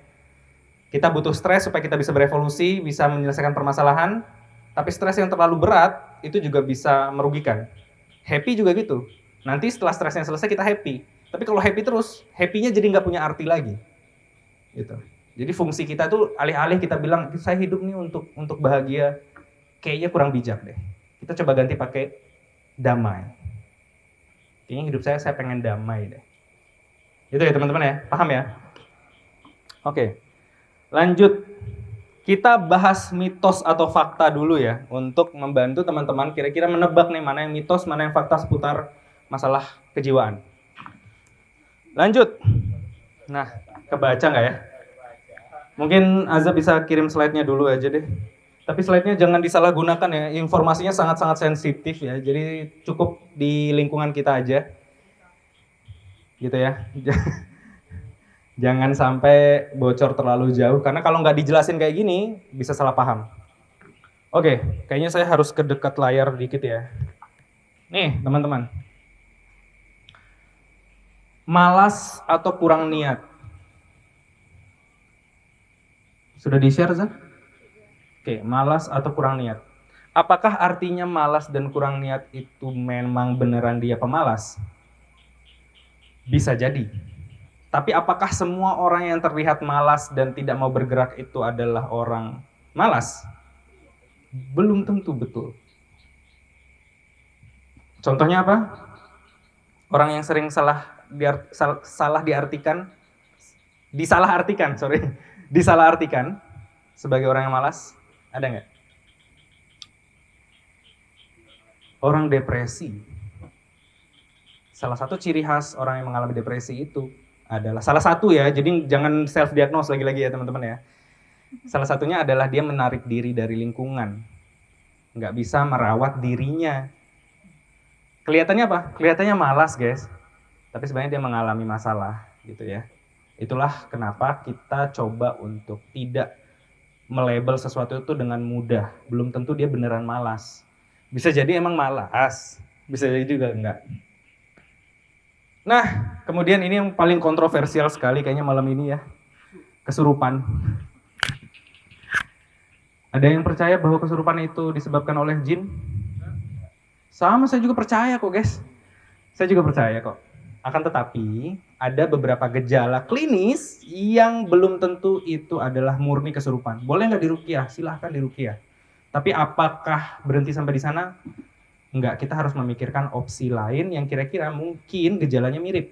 Kita butuh stres supaya kita bisa berevolusi, bisa menyelesaikan permasalahan. Tapi stres yang terlalu berat itu juga bisa merugikan. Happy juga gitu. Nanti setelah stresnya selesai kita happy. Tapi kalau happy terus, happy-nya jadi nggak punya arti lagi. Gitu. Jadi fungsi kita tuh alih-alih kita bilang saya hidup nih untuk bahagia, kayaknya kurang bijak deh. Kita coba ganti pakai damai. Kayaknya hidup saya pengen damai deh. Itu ya teman-teman ya, paham ya? Oke, lanjut. Kita bahas mitos atau fakta dulu ya, untuk membantu teman-teman kira-kira menebak nih mana yang mitos, mana yang fakta seputar masalah kejiwaan. Lanjut. Nah, kebaca nggak ya? Mungkin Azza bisa kirim slide-nya dulu aja deh. Tapi slide-nya jangan disalahgunakan ya, informasinya sangat-sangat sensitif ya, jadi cukup di lingkungan kita aja. Gitu ya. Jangan sampai bocor terlalu jauh, karena kalau nggak dijelasin kayak gini, bisa salah paham. Oke, kayaknya saya harus ke dekat layar dikit ya. Nih, teman-teman. Malas atau kurang niat. Sudah di-share, Zah? Oke, malas atau kurang niat. Apakah artinya malas dan kurang niat itu memang beneran dia pemalas? Bisa jadi. Tapi apakah semua orang yang terlihat malas dan tidak mau bergerak itu adalah orang malas? Belum tentu betul. Contohnya apa? Orang yang sering disalahartikan sebagai orang yang malas, ada nggak? Orang depresi. Salah satu ciri khas orang yang mengalami depresi itu adalah, salah satu ya, jadi jangan self-diagnose lagi-lagi ya teman-teman ya. Salah satunya adalah dia menarik diri dari lingkungan. Nggak bisa merawat dirinya. Kelihatannya apa? Kelihatannya malas guys. Tapi sebenarnya dia mengalami masalah gitu ya. Itulah kenapa kita coba untuk tidak melabel sesuatu itu dengan mudah. Belum tentu dia beneran malas. Bisa jadi emang malas, bisa jadi juga enggak. Nah, kemudian ini yang paling kontroversial sekali kayaknya malam ini ya. Kesurupan. Ada yang percaya bahwa kesurupan itu disebabkan oleh jin? Sama, saya juga percaya kok guys. Saya juga percaya kok. Akan tetapi, ada beberapa gejala klinis yang belum tentu itu adalah murni kesurupan. Boleh nggak diruqyah? Silahkan diruqyah. Tapi apakah berhenti sampai di sana? Enggak, kita harus memikirkan opsi lain yang kira-kira mungkin gejalanya mirip.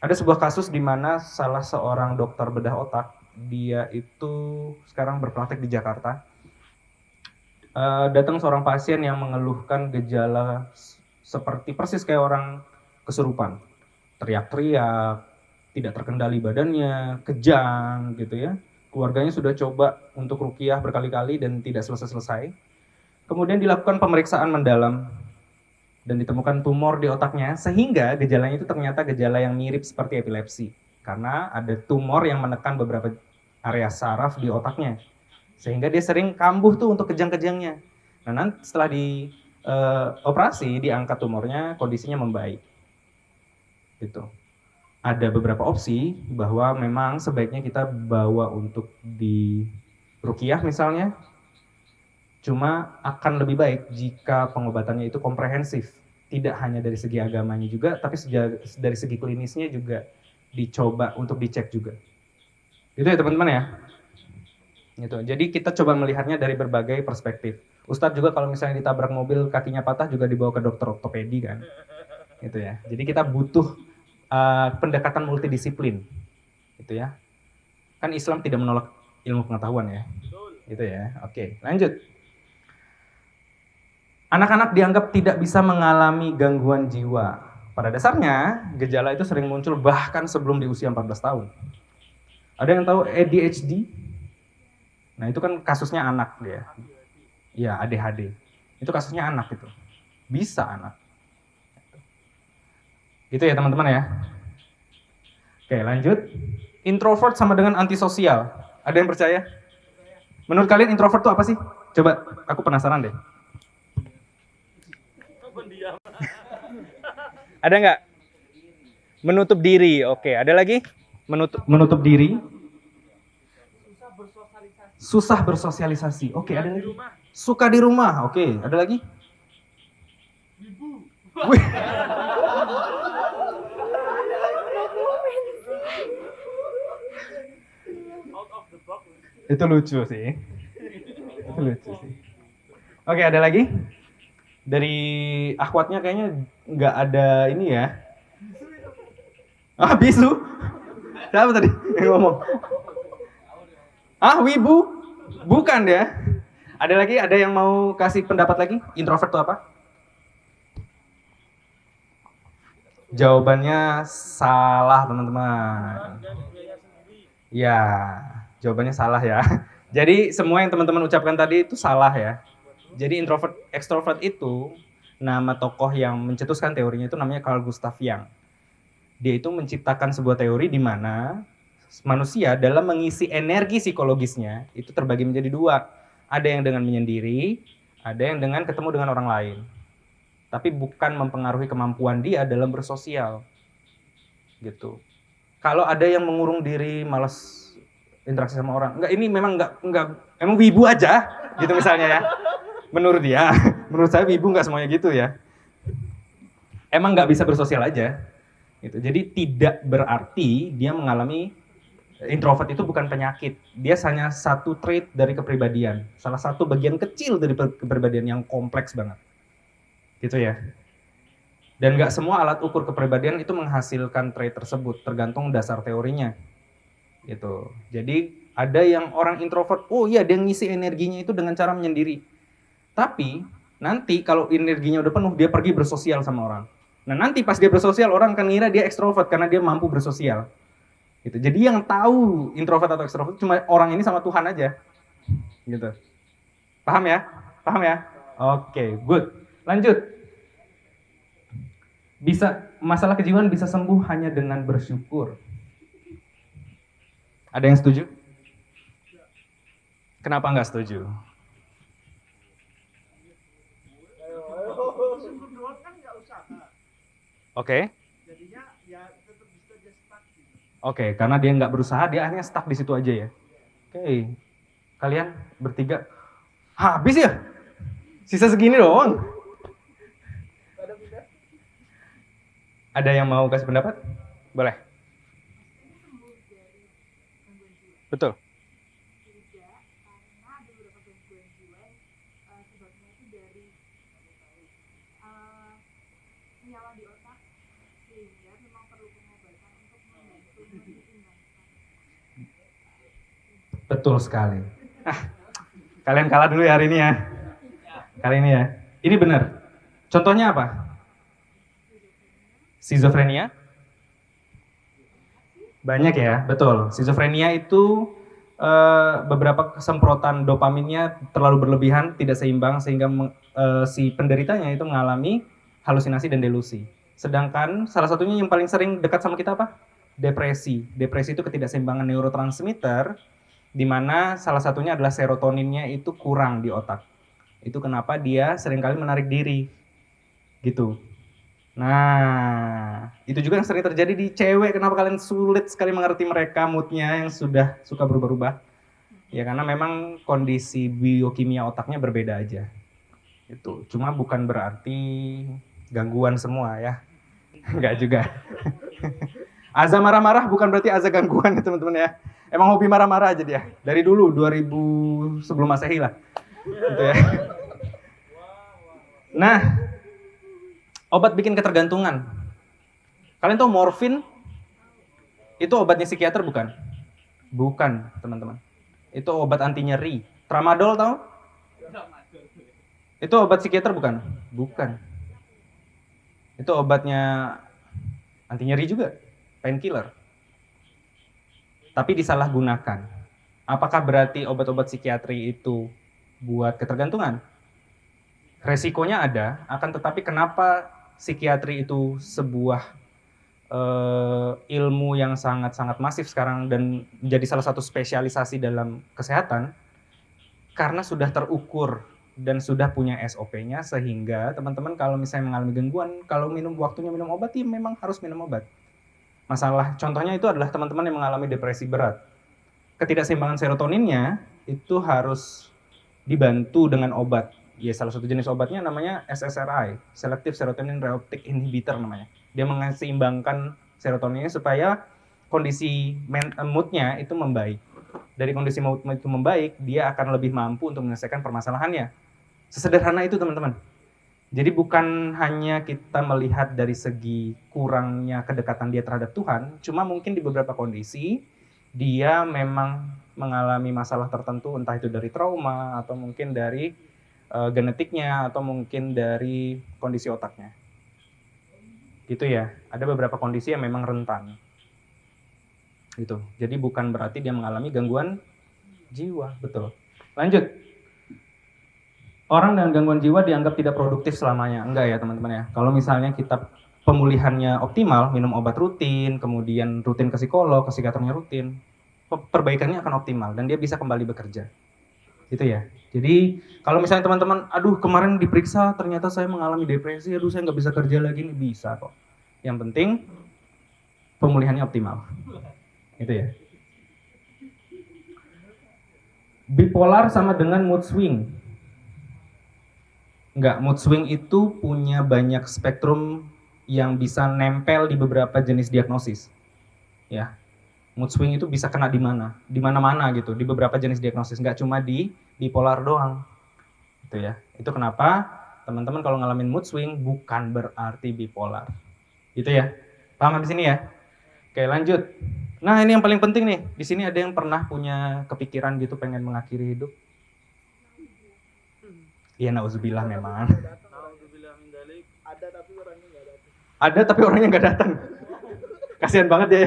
Ada sebuah kasus di mana salah seorang dokter bedah otak, dia itu sekarang berpraktek di Jakarta. Datang seorang pasien yang mengeluhkan gejala seperti persis kayak orang kesurupan. Teriak-teriak, tidak terkendali badannya, kejang gitu ya. Keluarganya sudah coba untuk ruqyah berkali-kali dan tidak selesai-selesai. Kemudian dilakukan pemeriksaan mendalam dan ditemukan tumor di otaknya, sehingga gejalanya itu ternyata gejala yang mirip seperti epilepsi. Karena ada tumor yang menekan beberapa area saraf di otaknya. Sehingga dia sering kambuh tuh untuk kejang-kejangnya. Nah, nanti setelah di operasi, diangkat tumornya, kondisinya membaik. Gitu. Ada beberapa opsi bahwa memang sebaiknya kita bawa untuk di ruqyah misalnya. Cuma akan lebih baik jika pengobatannya itu komprehensif. Tidak hanya dari segi agamanya juga, tapi dari segi klinisnya juga dicoba untuk dicek juga. Gitu ya teman-teman ya. Gitu. Jadi kita coba melihatnya dari berbagai perspektif. Ustadz juga kalau misalnya ditabrak mobil kakinya patah juga dibawa ke dokter ortopedi kan. Gitu ya. Jadi kita butuh pendekatan multidisiplin. Gitu ya. Kan Islam tidak menolak ilmu pengetahuan ya. Gitu ya. Oke, lanjut. Anak-anak dianggap tidak bisa mengalami gangguan jiwa. Pada dasarnya, gejala itu sering muncul bahkan sebelum di usia 14 tahun. Ada yang tahu ADHD? Nah, itu kan kasusnya anak dia. Ya, ADHD. Itu kasusnya anak itu. Bisa anak. Gitu ya teman-teman ya. Oke, lanjut. Introvert sama dengan antisosial. Ada yang percaya? Menurut kalian introvert itu apa sih? Coba, aku penasaran deh. Ada nggak? Menutup diri. Oke, ada lagi? Menutup diri. Susah bersosialisasi. Oke, ada lagi? Suka di rumah. Oke, ada lagi? Wih. Itu lucu sih. Itu lucu sih. Oke, ada lagi? Dari akhwatnya kayaknya nggak ada ini ya. Ah, bisu. Siapa tadi yang ngomong? Ah, wibu? Bukan ya. Ada lagi? Ada yang mau kasih pendapat lagi? Introvert itu apa? Jawabannya salah, teman-teman. Ya, jawabannya salah ya. Jadi semua yang teman-teman ucapkan tadi itu salah ya. Jadi introvert, extrovert itu nama tokoh yang mencetuskan teorinya itu namanya Carl Gustav Jung. Dia itu menciptakan sebuah teori di mana manusia dalam mengisi energi psikologisnya itu terbagi menjadi dua. Ada yang dengan menyendiri, ada yang dengan ketemu dengan orang lain. Tapi bukan mempengaruhi kemampuan dia dalam bersosial. Gitu. Kalau ada yang mengurung diri, malas interaksi sama orang. Enggak, ini memang enggak emang wibu aja gitu misalnya ya. Menurut dia, menurut saya wibu nggak semuanya gitu ya. Emang nggak bisa bersosial aja. Gitu. Jadi tidak berarti dia mengalami introvert itu bukan penyakit. Dia hanya satu trait dari kepribadian. Salah satu bagian kecil dari kepribadian yang kompleks banget. Gitu ya. Dan nggak semua alat ukur kepribadian itu menghasilkan trait tersebut. Tergantung dasar teorinya. Gitu. Jadi ada yang orang introvert, oh iya dia ngisi energinya itu dengan cara menyendiri. Tapi nanti kalau energinya udah penuh, dia pergi bersosial sama orang. Nah nanti pas dia bersosial, orang akan ngira dia ekstrovert karena dia mampu bersosial. Gitu. Jadi yang tahu introvert atau ekstrovert cuma orang ini sama Tuhan aja. Gitu. Paham ya? Paham ya? Oke, good. Lanjut. Masalah kejiwaan bisa sembuh hanya dengan bersyukur. Ada yang setuju? Kenapa nggak setuju? Oke. Jadinya ya tetap bisa dia stuck gitu. Oke, karena dia nggak berusaha, dia akhirnya stuck di situ aja ya. Oke. Kalian bertiga, Habis ya? Sisa segini doang. Ada yang mau kasih pendapat? Boleh. Betul. Betul sekali. Kalian kalah dulu ya hari ini ya. Kali ini ya. Ini benar. Contohnya apa? Skizofrenia? Banyak ya, betul. Skizofrenia itu beberapa kesemprotan dopaminnya terlalu berlebihan, tidak seimbang sehingga si penderitanya itu mengalami halusinasi dan delusi. Sedangkan salah satunya yang paling sering dekat sama kita apa? Depresi. Depresi itu ketidakseimbangan neurotransmitter, di mana salah satunya adalah serotoninnya itu kurang di otak. Itu kenapa dia seringkali menarik diri, gitu. Nah, itu juga yang sering terjadi di cewek. Kenapa kalian sulit sekali mengerti mereka, moodnya yang sudah suka berubah-ubah? Ya karena memang kondisi biokimia otaknya berbeda aja. Itu cuma bukan berarti gangguan semua ya. Enggak juga. Aza marah-marah bukan berarti Aza gangguan ya teman-teman ya. Emang hobi marah-marah aja dia. Dari dulu 2000 sebelum Masehi lah. Gitu ya. Nah, obat bikin ketergantungan. Kalian tahu morfin? Itu obatnya psikiater bukan? Bukan, teman-teman. Itu obat anti nyeri. Tramadol tahu? Itu obat psikiater bukan? Bukan. Itu obatnya anti nyeri juga, painkiller. Tapi disalahgunakan. Apakah berarti obat-obat psikiatri itu buat ketergantungan? Resikonya ada, akan tetapi kenapa psikiatri itu sebuah ilmu yang sangat-sangat masif sekarang dan menjadi salah satu spesialisasi dalam kesehatan? Karena sudah terukur dan sudah punya SOP-nya, sehingga teman-teman kalau misalnya mengalami gangguan, kalau waktunya minum obat, ya memang harus minum obat. Masalah contohnya itu adalah teman-teman yang mengalami depresi berat. Ketidakseimbangan serotoninnya itu harus dibantu dengan obat. Ya salah satu jenis obatnya namanya SSRI, Selective Serotonin Reuptake Inhibitor namanya. Dia mengaseimbangkan serotoninnya supaya kondisi moodnya itu membaik. Dari kondisi mood itu membaik, dia akan lebih mampu untuk menyelesaikan permasalahannya. Sesederhana itu teman-teman. Jadi bukan hanya kita melihat dari segi kurangnya kedekatan dia terhadap Tuhan, cuma mungkin di beberapa kondisi dia memang mengalami masalah tertentu, entah itu dari trauma atau mungkin dari genetiknya atau mungkin dari kondisi otaknya. Gitu ya. Ada beberapa kondisi yang memang rentan. Gitu. Jadi bukan berarti dia mengalami gangguan jiwa, betul. Lanjut. Orang dengan gangguan jiwa dianggap tidak produktif selamanya. Enggak ya teman-teman ya. Kalau misalnya kita pemulihannya optimal, minum obat rutin, kemudian rutin ke psikolog, ke psikiaternya rutin, perbaikannya akan optimal dan dia bisa kembali bekerja. Gitu ya. Jadi kalau misalnya teman-teman, aduh kemarin diperiksa ternyata saya mengalami depresi, aduh saya nggak bisa kerja lagi, nih bisa kok. Yang penting pemulihannya optimal. Gitu ya. Bipolar sama dengan mood swing. Enggak, mood swing itu punya banyak spektrum yang bisa nempel di beberapa jenis diagnosis. Ya. Mood swing itu bisa kena di mana? Di mana-mana gitu, di beberapa jenis diagnosis, enggak cuma di bipolar doang. Gitu ya. Itu kenapa teman-teman kalau ngalamin mood swing bukan berarti bipolar. Gitu ya. Paham di sini ya? Oke, lanjut. Nah, ini yang paling penting nih. Di sini ada yang pernah punya kepikiran gitu pengen mengakhiri hidup? Iya, nauzubillah memang. Ada tapi orangnya nggak datang. Kasihan banget ya.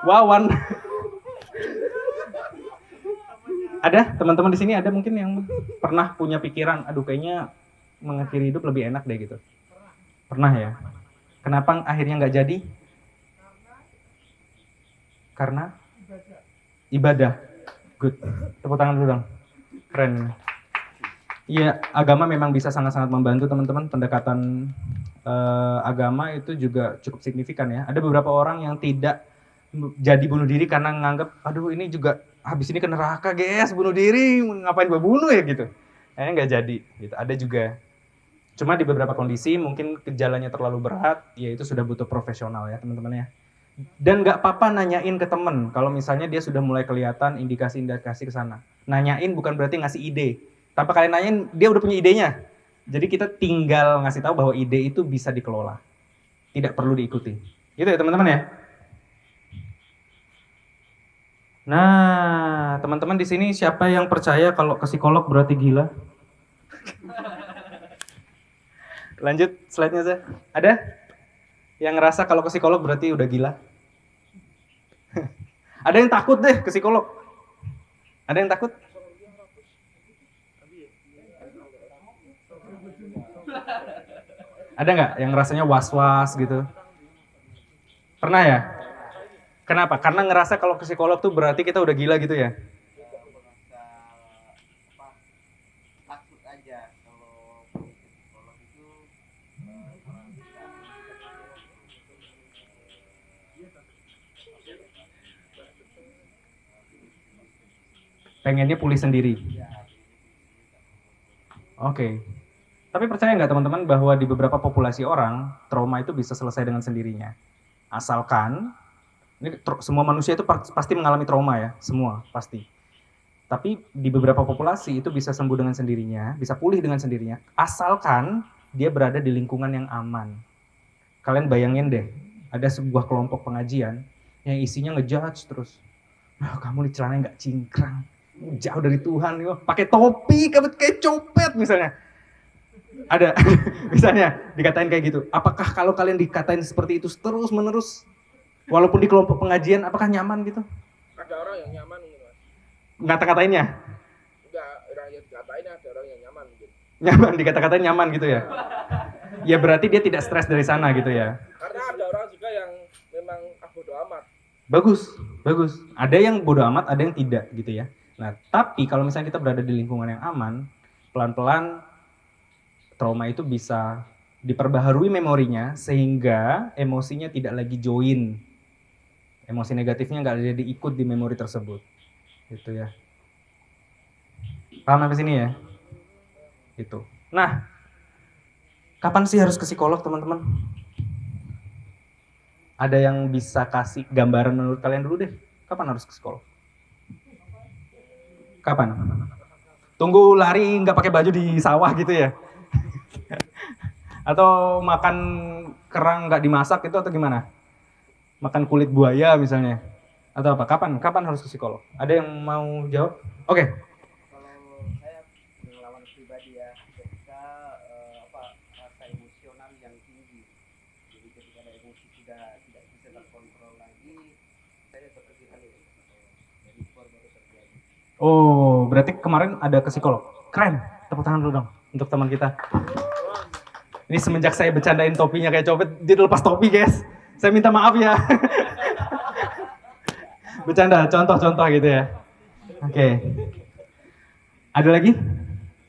Wawan. Ada teman-teman di sini ada mungkin yang pernah punya pikiran, aduh kayaknya mengakhiri hidup lebih enak deh gitu. Pernah ya? Kenapa akhirnya nggak jadi? Karena ibadah. Good. Tepuk tangan dulu dong. Keren. Iya, agama memang bisa sangat-sangat membantu teman-teman. Pendekatan agama itu juga cukup signifikan ya. Ada beberapa orang yang tidak jadi bunuh diri karena menganggap, aduh ini juga habis ini ke neraka guys, bunuh diri, ngapain gue bunuh ya gitu. Kayaknya nggak jadi gitu. Ada juga. Cuma di beberapa kondisi mungkin gejalanya terlalu berat, ya itu sudah butuh profesional ya teman-teman ya. Dan nggak apa-apa nanyain ke temen kalau misalnya dia sudah mulai kelihatan indikasi-indikasi ke sana. Nanyain bukan berarti ngasih ide. Tanpa kalian nanyain, dia udah punya idenya. Jadi kita tinggal ngasih tahu bahwa ide itu bisa dikelola. Tidak perlu diikuti. Gitu ya teman-teman ya. Nah, teman-teman di sini siapa yang percaya kalau ke psikolog berarti gila? Lanjut slide-nya aja. Ada? Yang ngerasa kalau ke psikolog berarti udah gila? Ada yang takut deh ke psikolog? Ada yang takut? Ada nggak yang rasanya was-was gitu? Pernah ya? Kenapa? Karena ngerasa kalau ke psikolog tuh berarti kita udah gila gitu ya? Takut aja kalau pergi ke psikolog itu orang bisa Pengennya pulih sendiri. Oke. Tapi percaya nggak teman-teman bahwa di beberapa populasi orang, trauma itu bisa selesai dengan sendirinya. Asalkan, ini semua manusia itu pasti mengalami trauma ya, semua, pasti. Tapi di beberapa populasi itu bisa sembuh dengan sendirinya, bisa pulih dengan sendirinya, asalkan dia berada di lingkungan yang aman. Kalian bayangin deh, ada sebuah kelompok pengajian yang isinya ngejudge terus. "Oh, kamu nih celananya nggak cingkrang, jauh dari Tuhan, pakai topi, kayak copet misalnya." Ada, misalnya dikatain kayak gitu. Apakah kalau kalian dikatain seperti itu terus menerus, walaupun di kelompok pengajian, apakah nyaman gitu? ada orang yang nyaman gitu Mas. Ngata-ngatainnya? Enggak, orang yang dikatain ada orang yang nyaman gitu. Nyaman, dikata-katain nyaman gitu ya? Ya berarti dia tidak stres dari sana gitu ya? Karena ada orang juga yang memang bodo amat. Bagus, bagus. Ada yang bodo amat, ada yang tidak gitu ya. Nah, tapi kalau misalnya kita berada di lingkungan yang aman, pelan-pelan trauma itu bisa diperbaharui memorinya sehingga emosinya tidak lagi join. Emosi negatifnya nggak jadi ikut di memori tersebut. Gitu ya. Paham sampai sini ya? Itu. Nah, kapan sih harus ke psikolog, teman-teman? Ada yang bisa kasih gambaran menurut kalian dulu deh. Kapan harus ke psikolog? Kapan? Tunggu lari nggak pakai baju di sawah gitu ya? Atau makan kerang nggak dimasak itu atau gimana? Makan kulit buaya misalnya? Atau apa? Kapan harus ke psikolog? Ada yang mau jawab? Oke. Kalau saya pengalaman pribadi ya, ketika rasa emosional yang tinggi, jadi ketika ada emosi sudah tidak bisa terkontrol lagi, saya seperti hal ini dari baru terjadi. Oh, berarti kemarin ada ke psikolog. Keren. Tepuk tangan dulu dong untuk teman kita. Ini semenjak saya bercandain topinya kayak copet, dia lepas topi guys. Saya minta maaf ya. Bercanda, contoh-contoh gitu ya. Oke. Ada lagi?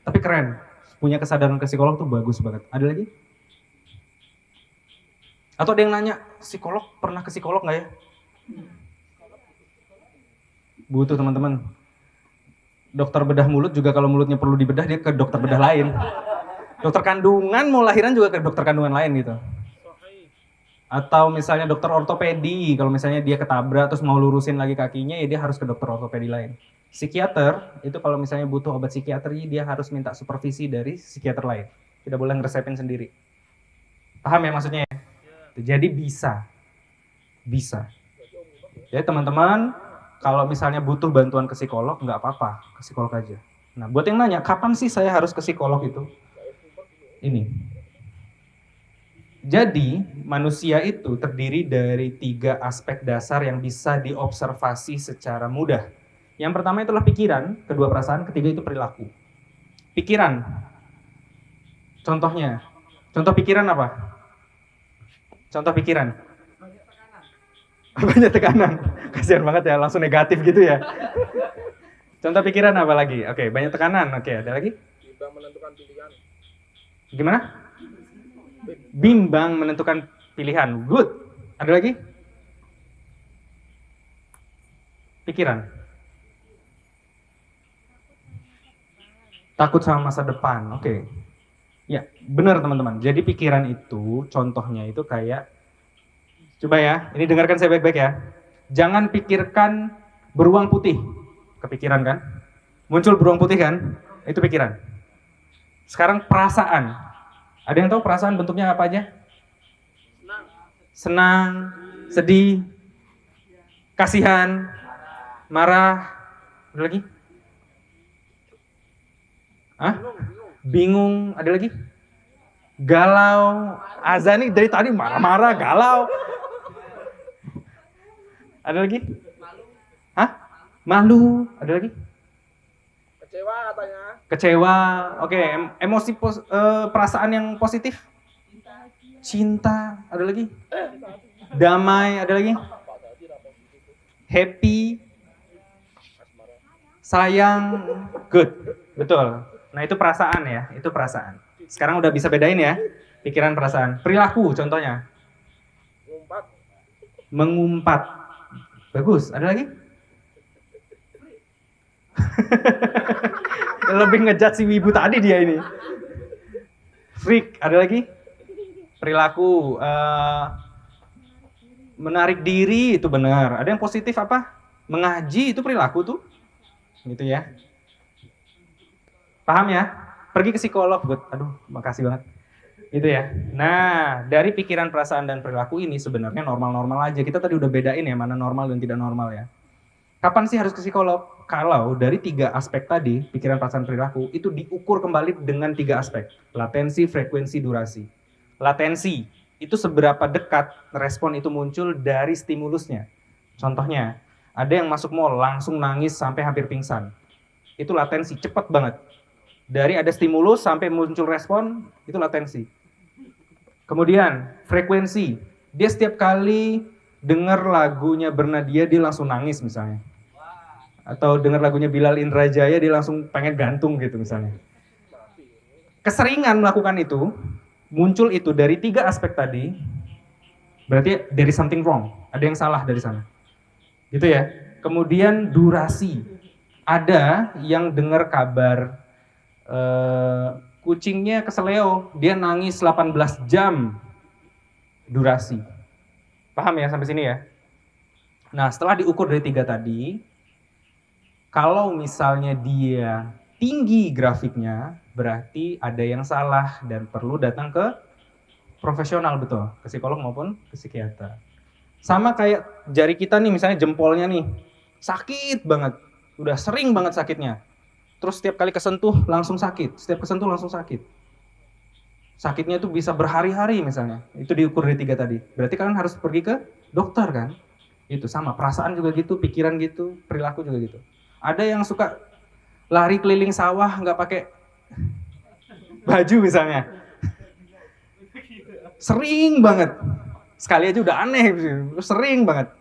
Tapi keren. Punya kesadaran ke psikolog tuh bagus banget. Ada lagi? Atau ada yang nanya, psikolog pernah ke psikolog nggak ya? Butuh teman-teman. Dokter bedah mulut juga kalau mulutnya perlu dibedah dia ke dokter bedah lain. Dokter kandungan mau lahiran juga ke dokter kandungan lain gitu. Atau misalnya dokter ortopedi, kalau misalnya dia ketabrak terus mau lurusin lagi kakinya ya dia harus ke dokter ortopedi lain. Psikiater itu kalau misalnya butuh obat psikiatri dia harus minta supervisi dari psikiater lain. Tidak boleh ngeresepin sendiri. Paham ya maksudnya? Jadi bisa. Jadi teman-teman kalau misalnya butuh bantuan ke psikolog nggak apa-apa, ke psikolog aja. Nah buat yang nanya kapan sih saya harus ke psikolog itu? Ini. Jadi manusia itu terdiri dari 3 aspek dasar yang bisa diobservasi secara mudah. Yang pertama itulah pikiran, kedua perasaan, ketiga itu perilaku. Pikiran. Contohnya. Contoh pikiran apa? Contoh pikiran. Banyak tekanan. Kasihan banget ya, langsung negatif gitu ya. Contoh pikiran apa lagi? Oke, banyak tekanan. Oke, ada lagi? Bimbang menentukan pilihan. Gimana? Bimbang menentukan pilihan. Good. Ada lagi? Pikiran. Takut sama masa depan. Oke. Ya, benar teman-teman. Jadi pikiran itu, contohnya itu kayak, coba ya, ini dengarkan saya baik-baik ya. Jangan pikirkan beruang putih. Kepikiran kan? Muncul beruang putih kan? Itu pikiran. Sekarang perasaan. Ada yang tahu perasaan bentuknya apa aja? Senang, sedih, kasihan, marah, ada lagi? Hah? Bingung, ada lagi? Galau, Azani dari tadi marah-marah, galau. Ada lagi? Hah? Malu, ada lagi? Kecewa katanya. Kecewa, oke. Emosi perasaan yang positif? Cinta, ada lagi? Damai, ada lagi? Happy, sayang, good, betul. Nah itu perasaan ya, itu perasaan. Sekarang udah bisa bedain ya, pikiran perasaan. Perilaku contohnya. Mengumpat. Bagus, ada lagi? Lebih ngejat si wibu tadi dia ini. Freak, ada lagi? Perilaku, menarik diri itu benar. Ada yang positif apa? Mengaji itu perilaku tuh. Gitu ya. Paham ya? Pergi ke psikolog, aduh, makasih banget. Gitu ya. Nah, dari pikiran, perasaan, dan perilaku ini sebenarnya normal-normal aja. Kita tadi udah bedain ya, mana normal dan tidak normal ya. Kapan sih harus ke psikolog? Kalau dari 3 aspek tadi, pikiran, perasaan, perilaku, itu diukur kembali dengan 3 aspek. Latensi, frekuensi, durasi. Latensi, itu seberapa dekat respon itu muncul dari stimulusnya. Contohnya, ada yang masuk mall langsung nangis sampai hampir pingsan. Itu latensi, cepat banget. Dari ada stimulus sampai muncul respon, itu latensi. Kemudian, frekuensi. Dia setiap kali dengar lagunya Bernadia, dia langsung nangis misalnya. Atau dengar lagunya Bilal Indrajaya, dia langsung pengen gantung gitu misalnya. Keseringan melakukan itu, muncul itu dari 3 aspek tadi, berarti dari something wrong. Ada yang salah dari sana. Gitu ya. Kemudian durasi. Ada yang dengar kabar kucingnya keseleo, dia nangis 18 jam. Durasi. Paham ya sampai sini ya? Nah, setelah diukur dari 3 tadi, kalau misalnya dia tinggi grafiknya, berarti ada yang salah dan perlu datang ke profesional, betul, ke psikolog maupun ke psikiater. Sama kayak jari kita nih, misalnya jempolnya nih, sakit banget, udah sering banget sakitnya. Terus setiap kali kesentuh langsung sakit, setiap kesentuh langsung sakit. Sakitnya itu bisa berhari-hari misalnya, itu diukur dari 3 tadi. Berarti kalian harus pergi ke dokter kan? Itu sama, perasaan juga gitu, pikiran gitu, perilaku juga gitu. Ada yang suka lari keliling sawah nggak pakai baju misalnya. Sering banget. Sekali aja udah aneh, sering banget.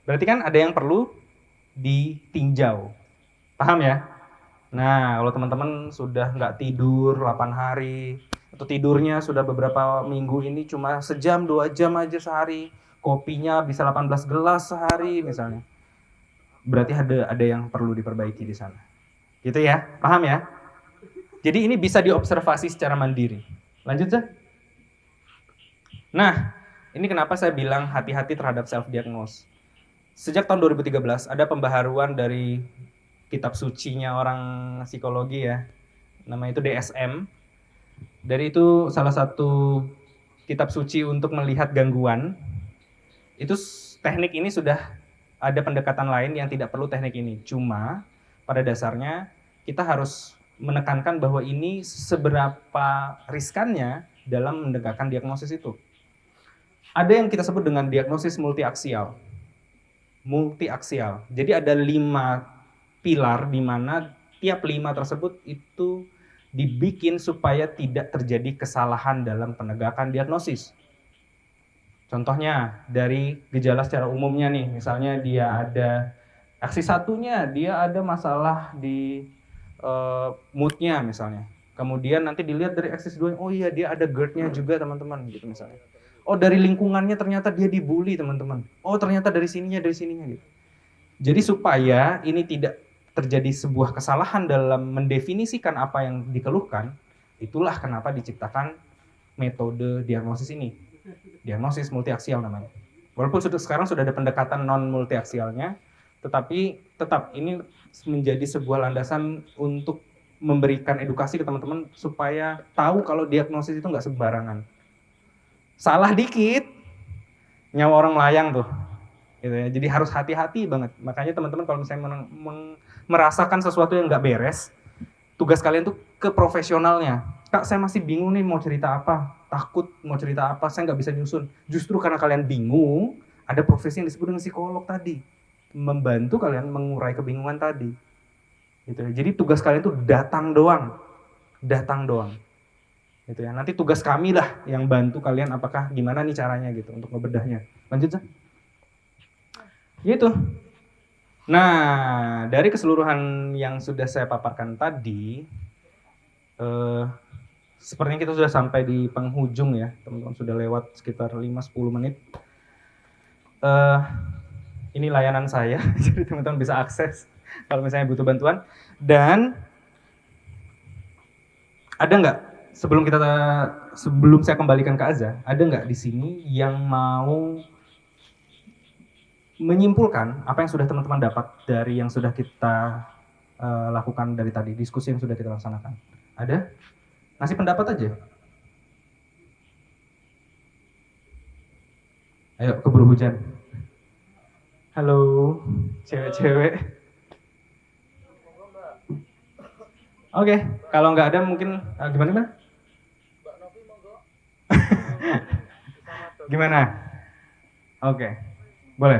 Berarti kan ada yang perlu ditinjau. Paham ya? Nah, kalau teman-teman sudah nggak tidur 8 hari, atau tidurnya sudah beberapa minggu ini cuma sejam, 2 jam aja sehari, kopinya bisa 18 gelas sehari misalnya, berarti ada yang perlu diperbaiki di sana. Gitu ya, paham ya? Jadi ini bisa diobservasi secara mandiri. Lanjut Zah. Nah, ini kenapa saya bilang hati-hati terhadap self-diagnose. Sejak tahun 2013 ada pembaharuan dari kitab sucinya orang psikologi ya, namanya itu DSM. Dari itu salah satu kitab suci untuk melihat gangguan. Itu teknik ini sudah ada pendekatan lain yang tidak perlu teknik ini. Cuma pada dasarnya kita harus menekankan bahwa ini seberapa riskannya dalam menegakkan diagnosis itu. Ada yang kita sebut dengan diagnosis multiaksial. Multiaksial. Jadi ada 5 pilar di mana tiap 5 tersebut itu dibikin supaya tidak terjadi kesalahan dalam penegakan diagnosis. Contohnya dari gejala secara umumnya nih, misalnya dia ada aksis 1-nya, dia ada masalah di moodnya misalnya. Kemudian nanti dilihat dari aksis 2, oh iya dia ada GERD-nya juga teman-teman gitu misalnya. Oh dari lingkungannya ternyata dia dibully teman-teman. Oh ternyata dari sininya gitu. Jadi supaya ini tidak terjadi sebuah kesalahan dalam mendefinisikan apa yang dikeluhkan, itulah kenapa diciptakan metode diagnosis ini. Diagnosis multiaksial namanya. Walaupun sekarang sudah ada pendekatan non multiaksialnya, tetapi tetap ini menjadi sebuah landasan untuk memberikan edukasi ke teman-teman supaya tahu kalau diagnosis itu nggak sembarangan. Salah dikit, nyawa orang melayang tuh. Gitu ya. Jadi harus hati-hati banget. Makanya teman-teman kalau misalnya merasakan sesuatu yang nggak beres, tugas kalian tuh ke profesionalnya. Kak, saya masih bingung nih mau cerita apa, takut mau cerita apa, saya nggak bisa nyusun. Justru karena kalian bingung, ada profesi yang disebut dengan psikolog tadi. Membantu kalian mengurai kebingungan tadi. Gitu ya. Jadi tugas kalian tuh datang doang. Gitu ya. Nanti tugas kami lah yang bantu kalian apakah gimana nih caranya gitu untuk ngebedahnya. Lanjut, Zah. Gitu. Nah, dari keseluruhan yang sudah saya paparkan tadi, sepertinya kita sudah sampai di penghujung ya, teman-teman sudah lewat sekitar 5-10 menit. Ini layanan saya, jadi teman-teman bisa akses kalau misalnya butuh bantuan. Dan ada nggak sebelum saya kembalikan ke Azza, ada nggak di sini yang mau menyimpulkan apa yang sudah teman-teman dapat dari yang sudah kita lakukan dari tadi, diskusi yang sudah kita laksanakan? Ada? Ngasih pendapat aja. Ayo, keburu hujan. Halo, cewek-cewek. Oke, kalau nggak ada mungkin gimana? Gimana? Oke, boleh.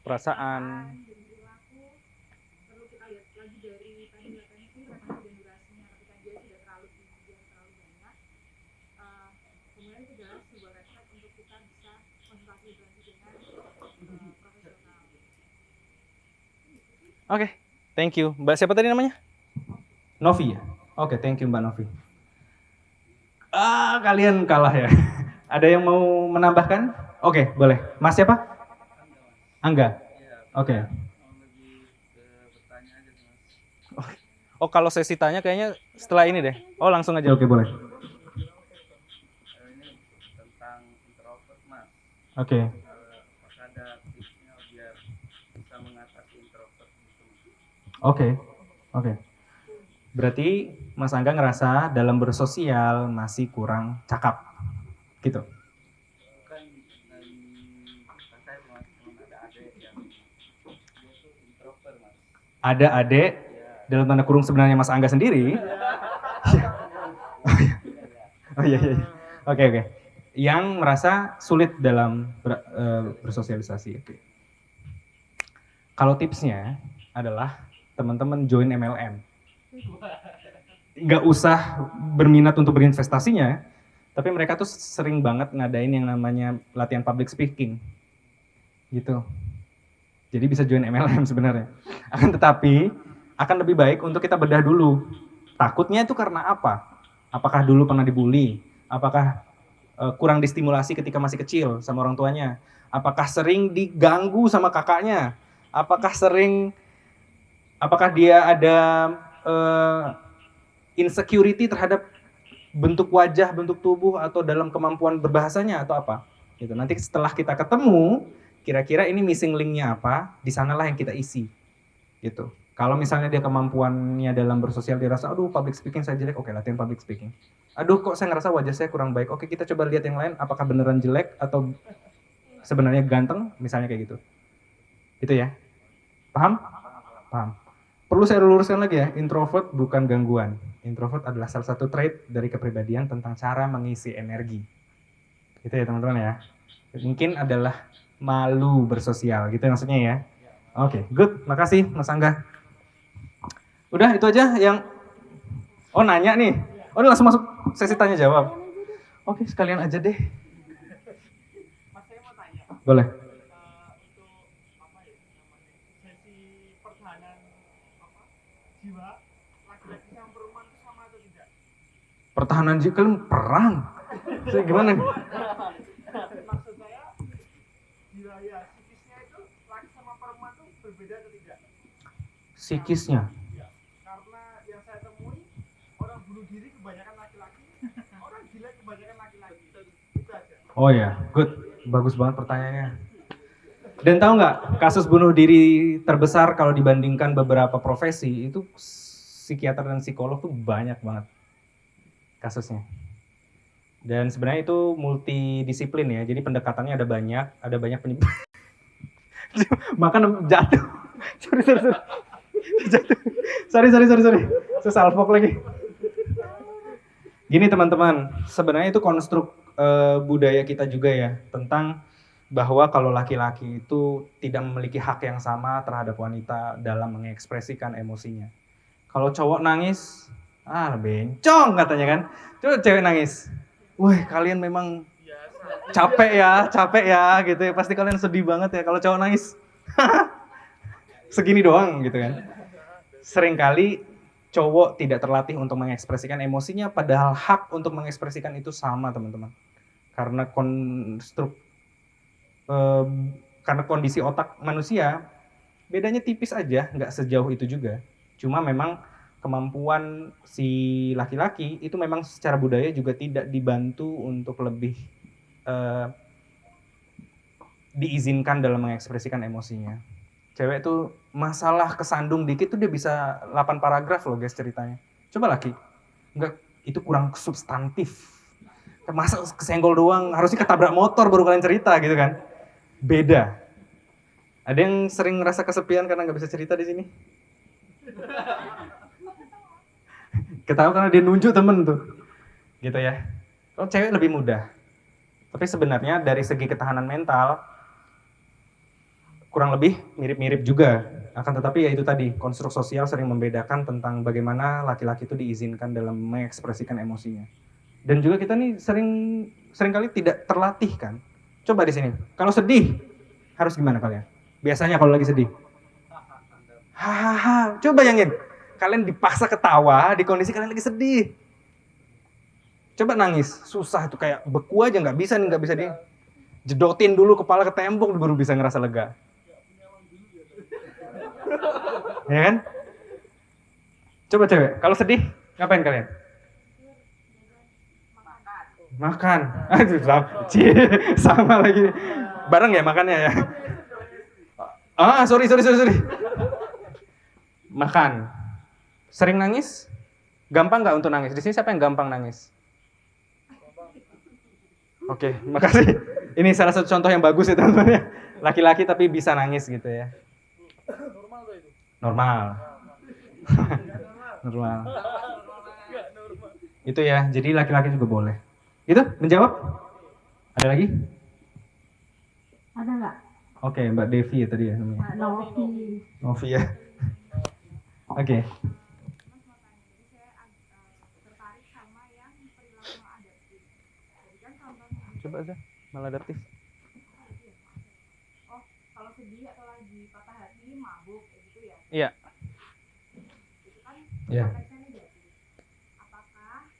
Perasaan. Oke, thank you. Mbak siapa tadi namanya? Novi ya? Oke, thank you Mbak Novi. Kalian kalah ya. Ada yang mau menambahkan? Oke, boleh. Mas siapa? Angga. Oke. Oh, kalau sesi tanya kayaknya setelah ini deh. Oh, langsung aja. Oke, boleh. Ini tentang introvert, Mas. Oke. Apakah ada tipsnya biar bisa mengatasi introvert itu? Oke. Berarti Mas Angga ngerasa dalam bersosial masih kurang cakap, gitu. Kan saya teman ada adik yang dia tuh introvert, Mas. Ada adik dalam tanda kurung sebenarnya Mas Angga sendiri. Oh iya. Oke. Yang merasa sulit dalam bersosialisasi. Oke. Kalau tipsnya adalah teman-teman join MLM. Nggak usah berminat untuk berinvestasinya, tapi mereka tuh sering banget ngadain yang namanya latihan public speaking. Gitu. Jadi bisa join MLM sebenarnya. Akan tetapi, akan lebih baik untuk kita bedah dulu. Takutnya itu karena apa? Apakah dulu pernah dibully? Apakah kurang distimulasi ketika masih kecil sama orang tuanya? Apakah sering diganggu sama kakaknya? Apakah dia ada insecurity terhadap bentuk wajah, bentuk tubuh, atau dalam kemampuan berbahasanya atau apa? Gitu. Nanti setelah kita ketemu, kira-kira ini missing link-nya apa? Di sanalah yang kita isi. Gitu. Kalau misalnya dia kemampuannya dalam bersosial dirasa, aduh public speaking saya jelek, oke latihan public speaking. Aduh kok saya ngerasa wajah saya kurang baik, oke kita coba lihat yang lain, apakah beneran jelek atau sebenarnya ganteng, misalnya kayak gitu. Itu ya. Paham? Perlu saya luruskan lagi ya, introvert bukan gangguan. Introvert adalah salah satu trait dari kepribadian tentang cara mengisi energi. Gitu ya teman-teman ya. Mungkin adalah malu bersosial, gitu maksudnya ya. Oke, good. Makasih Mas Angga. Udah itu aja yang oh nanya nih. Oh ini langsung masuk sesi tanya jawab. Oke, sekalian aja deh. Mas saya mau tanya, Boleh. untuk apa ya namanya sesi pertahanan apa jiwa laki-laki sama perempuan itu sama atau tidak? Pertahanan jiwa perang. Saya gimana nih? Maksud saya jiwa ya psikisnya itu laki sama perempuan itu berbeda atau tidak? Psikisnya. Ya, karena yang saya temui orang bunuh diri kebanyakan laki-laki, orang gila kebanyakan laki-laki. Itu aja. Oh ya, good. Bagus banget pertanyaannya. Dan tahu nggak, kasus bunuh diri terbesar kalau dibandingkan beberapa profesi, itu psikiater dan psikolog tuh banyak banget kasusnya. Dan sebenarnya itu multidisiplin ya, jadi pendekatannya ada banyak penyebab. Makan jatuh. Sorry. Jatuh. Sorry. Sesalfok lagi. Gini teman-teman, sebenarnya itu konstruk budaya kita juga ya, tentang bahwa kalau laki-laki itu tidak memiliki hak yang sama terhadap wanita dalam mengekspresikan emosinya. Kalau cowok nangis, bencong katanya kan. Coba cewek nangis, wah kalian memang capek ya gitu ya. Pasti kalian sedih banget ya kalau cowok nangis. Segini doang gitu kan. Seringkali cowok tidak terlatih untuk mengekspresikan emosinya, padahal hak untuk mengekspresikan itu sama teman-teman. Karena karena kondisi otak manusia bedanya tipis aja, nggak sejauh itu juga. Cuma memang kemampuan si laki-laki itu memang secara budaya juga tidak dibantu untuk lebih diizinkan dalam mengekspresikan emosinya. Cewek tuh masalah kesandung dikit tuh dia bisa 8 paragraf loh guys ceritanya. Coba laki, enggak, itu kurang substantif. Masa kesenggol doang, harusnya ketabrak motor baru kalian cerita gitu kan. Beda. Ada yang sering ngerasa kesepian karena nggak bisa cerita di sini? Ketawa karena dia nunjuk temen tuh. Gitu ya. Kalau cewek lebih mudah. Tapi sebenarnya dari segi ketahanan mental kurang lebih mirip-mirip juga. Akan tetapi ya itu tadi, konstruk sosial sering membedakan tentang bagaimana laki-laki itu diizinkan dalam mengekspresikan emosinya. Dan juga kita nih seringkali tidak terlatih kan. Coba di sini, kalau sedih harus gimana kalian? Biasanya kalau lagi sedih, hahaha. Coba bayangin, kalian dipaksa ketawa di kondisi kalian lagi sedih. Coba nangis, susah tuh, kayak beku aja, nggak bisa dia. Jedotin dulu kepala ke tembok baru bisa ngerasa lega. Ya kan? Coba cewek, kalau sedih ngapain kalian? Makan. Aduh, sama lagi. Bareng ya makannya ya. Sorry. Makan. Sering nangis? Gampang nggak untuk nangis? Di sini siapa yang gampang nangis? Oke, makasih. Ini salah satu contoh yang bagus ya teman-teman ya. Laki-laki tapi bisa nangis gitu ya. Normal tuh itu. Normal. Itu ya, jadi laki-laki juga boleh. Itu menjawab? Ada lagi? Ada nggak? Oke, Mbak Devi ya tadi ya namanya. Novi ya. Oke. Coba aja, maladaptif. Oh, kalau sedih atau lagi patah hati, mabuk, kayak gitu ya? Iya. Itu kan Iya. konteksnya negatif. Apakah,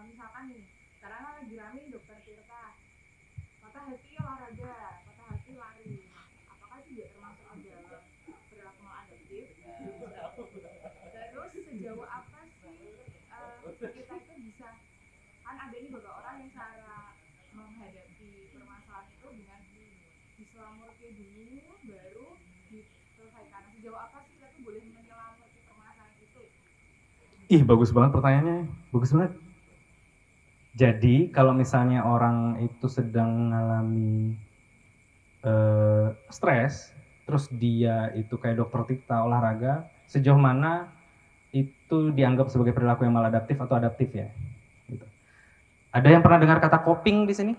misalkan nih, sekarang kan lagi rame dokter Tirta, patah hati olahraga, patah hati lari. Apakah itu juga termasuk dalam perilaku maladaptif? Terus sejauh apa sih kita itu bisa, kan ada ini beberapa orang yang cara menghadapi permasalahan itu dengan diselamurkan dulu baru diselesaikan. Sejauh apa sih kita tuh boleh menyelamurkan permasalahan itu? Ih, bagus banget pertanyaannya. Bagus banget. Jadi, kalau misalnya orang itu sedang mengalami stres, terus dia itu kayak dokter Tirta olahraga, sejauh mana itu dianggap sebagai perilaku yang maladaptif atau adaptif ya? Gitu. Ada yang pernah dengar kata coping di sini?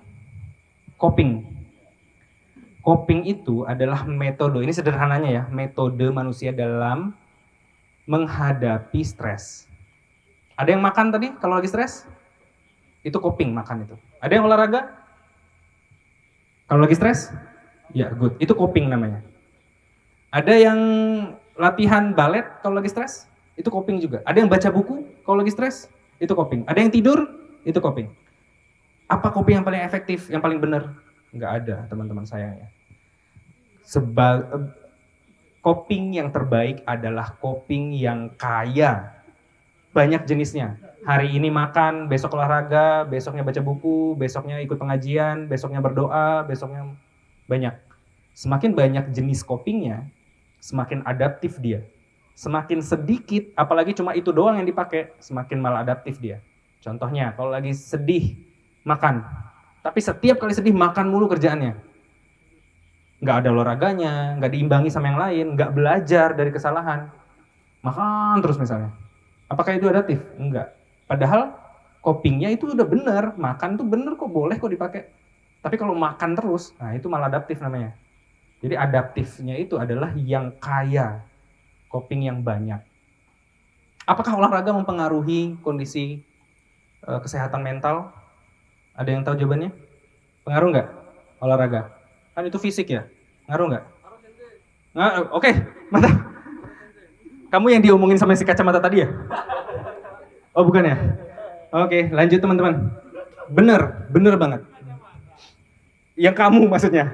Coping itu adalah metode, ini sederhananya ya, metode manusia dalam menghadapi stres. Ada yang makan tadi kalau lagi stres? Itu coping makan itu. Ada yang olahraga? Kalau lagi stres? Ya, good. Itu coping namanya. Ada yang latihan balet kalau lagi stres? Itu coping juga. Ada yang baca buku kalau lagi stres? Itu coping. Ada yang tidur? Itu coping. Apa coping yang paling efektif, yang paling benar? Nggak ada, teman-teman sayangnya. Coping yang terbaik adalah coping yang kaya. Banyak jenisnya. Hari ini makan, besok olahraga, besoknya baca buku, besoknya ikut pengajian, besoknya berdoa, besoknya banyak. Semakin banyak jenis copingnya, semakin adaptif dia. Semakin sedikit, apalagi cuma itu doang yang dipakai, semakin maladaptif dia. Contohnya, kalau lagi sedih, makan. Tapi setiap kali sedih, makan mulu kerjaannya. Nggak ada olahraganya, nggak diimbangi sama yang lain, nggak belajar dari kesalahan. Makan terus misalnya. Apakah itu adaptif? Enggak. Padahal copingnya itu udah bener, makan tuh bener kok, boleh kok dipakai. Tapi kalau makan terus, nah itu maladaptif namanya. Jadi adaptifnya itu adalah yang kaya, coping yang banyak. Apakah olahraga mempengaruhi kondisi kesehatan mental? Ada yang tahu jawabannya? Pengaruh nggak olahraga? Kan itu fisik ya, ngaruh nggak? Oke, mantap. Kamu yang diomongin sama si kacamata tadi ya? Oh bukan ya? Oke, lanjut teman-teman. Bener banget. Yang kamu maksudnya.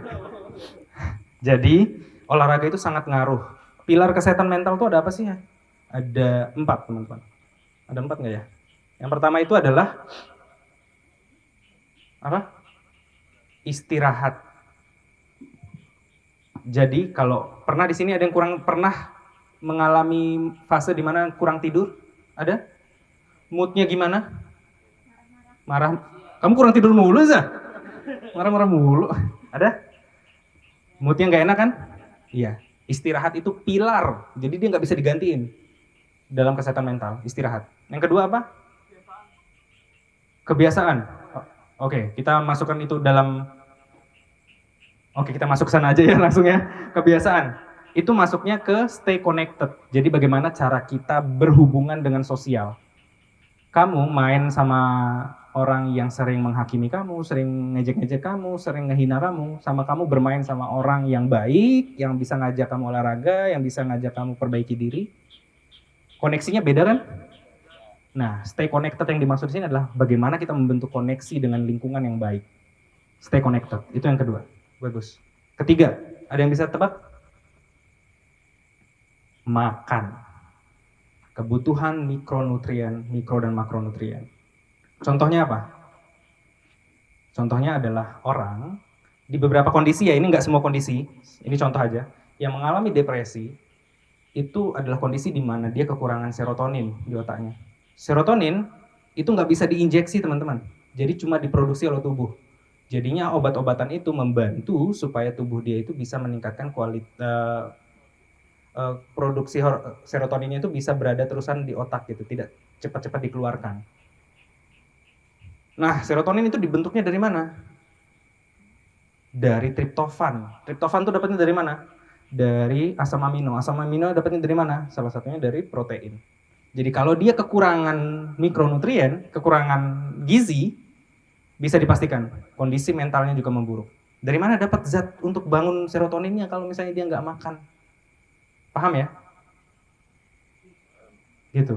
Jadi olahraga itu sangat ngaruh. Pilar kesehatan mental itu ada apa sih ya? Ada 4 teman-teman. Ada 4 nggak ya? Yang pertama itu adalah apa? Istirahat. Jadi kalau pernah di sini ada yang pernah mengalami fase di mana kurang tidur? Ada? Moodnya gimana? Marah. Kamu kurang tidur mulu, Zah? Marah-marah mulu. Ada? Moodnya nggak enak kan? Iya. Istirahat itu pilar. Jadi dia nggak bisa digantiin dalam kesehatan mental. Istirahat. Yang kedua apa? Kebiasaan. Oke, kita masukkan itu dalam. Oke, kita masuk sana aja ya langsung ya. Kebiasaan. Itu masuknya ke stay connected. Jadi bagaimana cara kita berhubungan dengan sosial. Kamu main sama orang yang sering menghakimi kamu, sering ngejek-ngejek kamu, sering ngehina kamu, sama kamu bermain sama orang yang baik, yang bisa ngajak kamu olahraga, yang bisa ngajak kamu perbaiki diri. Koneksinya beda kan? Nah, stay connected yang dimaksud di sini adalah bagaimana kita membentuk koneksi dengan lingkungan yang baik. Stay connected, itu yang kedua. Bagus. Ketiga, ada yang bisa tebak? Makan. Kebutuhan mikronutrien, mikro dan makronutrien. Contohnya apa? Contohnya adalah orang di beberapa kondisi ya, ini nggak semua kondisi, ini contoh aja, yang mengalami depresi itu adalah kondisi di mana dia kekurangan serotonin di otaknya. Serotonin itu nggak bisa diinjeksi teman-teman, jadi cuma diproduksi oleh tubuh. Jadinya obat-obatan itu membantu supaya tubuh dia itu bisa meningkatkan kualitas produksi serotoninnya itu bisa berada terusan di otak gitu, tidak cepat-cepat dikeluarkan. Nah, serotonin itu dibentuknya dari mana? Dari triptofan. Triptofan itu dapatnya dari mana? Dari asam amino. Asam amino dapatnya dari mana? Salah satunya dari protein. Jadi kalau dia kekurangan mikronutrien, kekurangan gizi, bisa dipastikan kondisi mentalnya juga memburuk. Dari mana dapat zat untuk bangun serotoninnya kalau misalnya dia nggak makan? Paham ya? Gitu.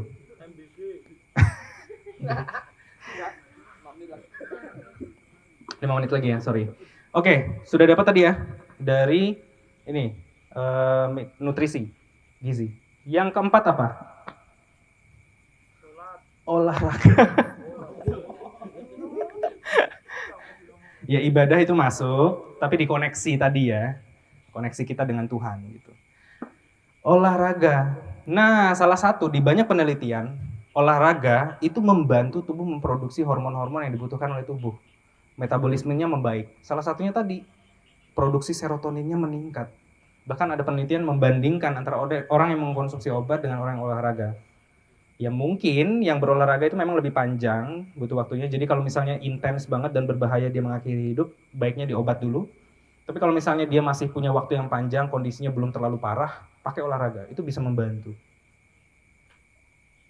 5 menit lagi ya, sorry. Oke, sudah dapat tadi ya dari ini nutrisi, gizi. Yang keempat apa? Olahraga. Ya ibadah itu masuk, tapi dikoneksi tadi ya, koneksi kita dengan Tuhan gitu. Olahraga. Nah, salah satu di banyak penelitian, olahraga itu membantu tubuh memproduksi hormon-hormon yang dibutuhkan oleh tubuh. Metabolismenya membaik. Salah satunya tadi, produksi serotoninnya meningkat. Bahkan ada penelitian membandingkan antara orang yang mengkonsumsi obat dengan orang yang olahraga. Ya mungkin yang berolahraga itu memang lebih panjang, butuh waktunya. Jadi kalau misalnya intens banget dan berbahaya dia mengakhiri hidup, baiknya diobat dulu. Tapi kalau misalnya dia masih punya waktu yang panjang, kondisinya belum terlalu parah, pakai olahraga, itu bisa membantu.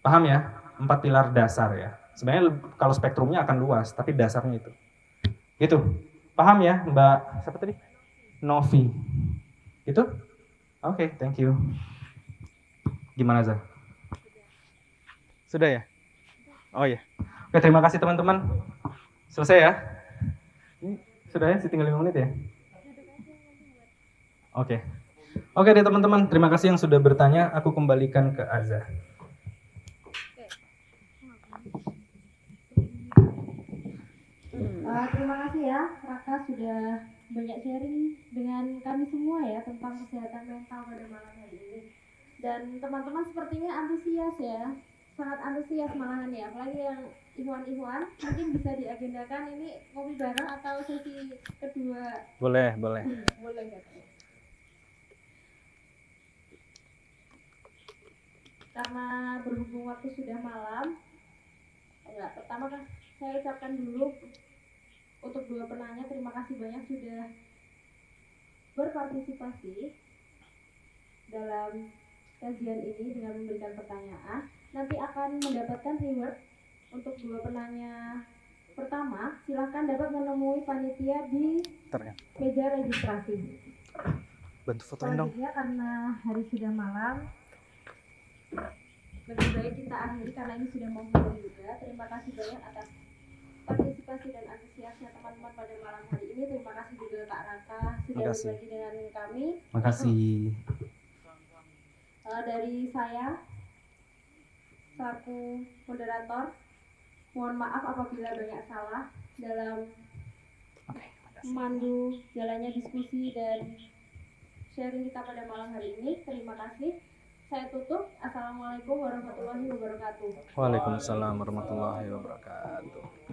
Paham ya? 4 pilar dasar ya. Sebenarnya kalau spektrumnya akan luas, tapi dasarnya itu. Gitu. Paham ya, Mbak? Siapa tadi? Novi. Itu? Oke, thank you. Gimana, Zah? Sudah ya? Oh ya. Oke, terima kasih teman-teman. Selesai ya? Ini sudah ya? Tinggal 5 menit ya? Oke. Oke deh teman-teman, terima kasih yang sudah bertanya. Aku kembalikan ke Azza. Terima kasih ya, Raka sudah banyak sharing dengan kami semua ya tentang kesehatan mental pada malam hari ini. Dan teman-teman sepertinya antusias ya, sangat antusias malahan ya. Apalagi yang Ikhwan-Ikhwan, mungkin bisa diagendakan ini ngopi bareng atau sesi kedua. Boleh. Boleh ya. Karena berhubung waktu sudah malam, pertama kan saya ucapkan dulu untuk dua penanya, terima kasih banyak sudah berpartisipasi dalam kajian ini dengan memberikan pertanyaan. Nanti akan mendapatkan reward untuk dua penanya pertama. Silahkan dapat menemui panitia di meja registrasi. Bantu fotoin dong. Selanjutnya karena hari sudah malam, lebih baik kita akhiri karena ini sudah mau mulai juga. Terima kasih banyak atas partisipasi dan antusiasnya teman-teman pada malam hari ini. Terima kasih juga Kak Raka sudah berbagi dengan kami. Makasih. Dari saya selaku moderator, mohon maaf apabila banyak salah dalam memandu jalannya diskusi dan sharing kita pada malam hari ini. Terima kasih. Saya tutup. Assalamualaikum warahmatullahi wabarakatuh. Waalaikumsalam warahmatullahi wabarakatuh.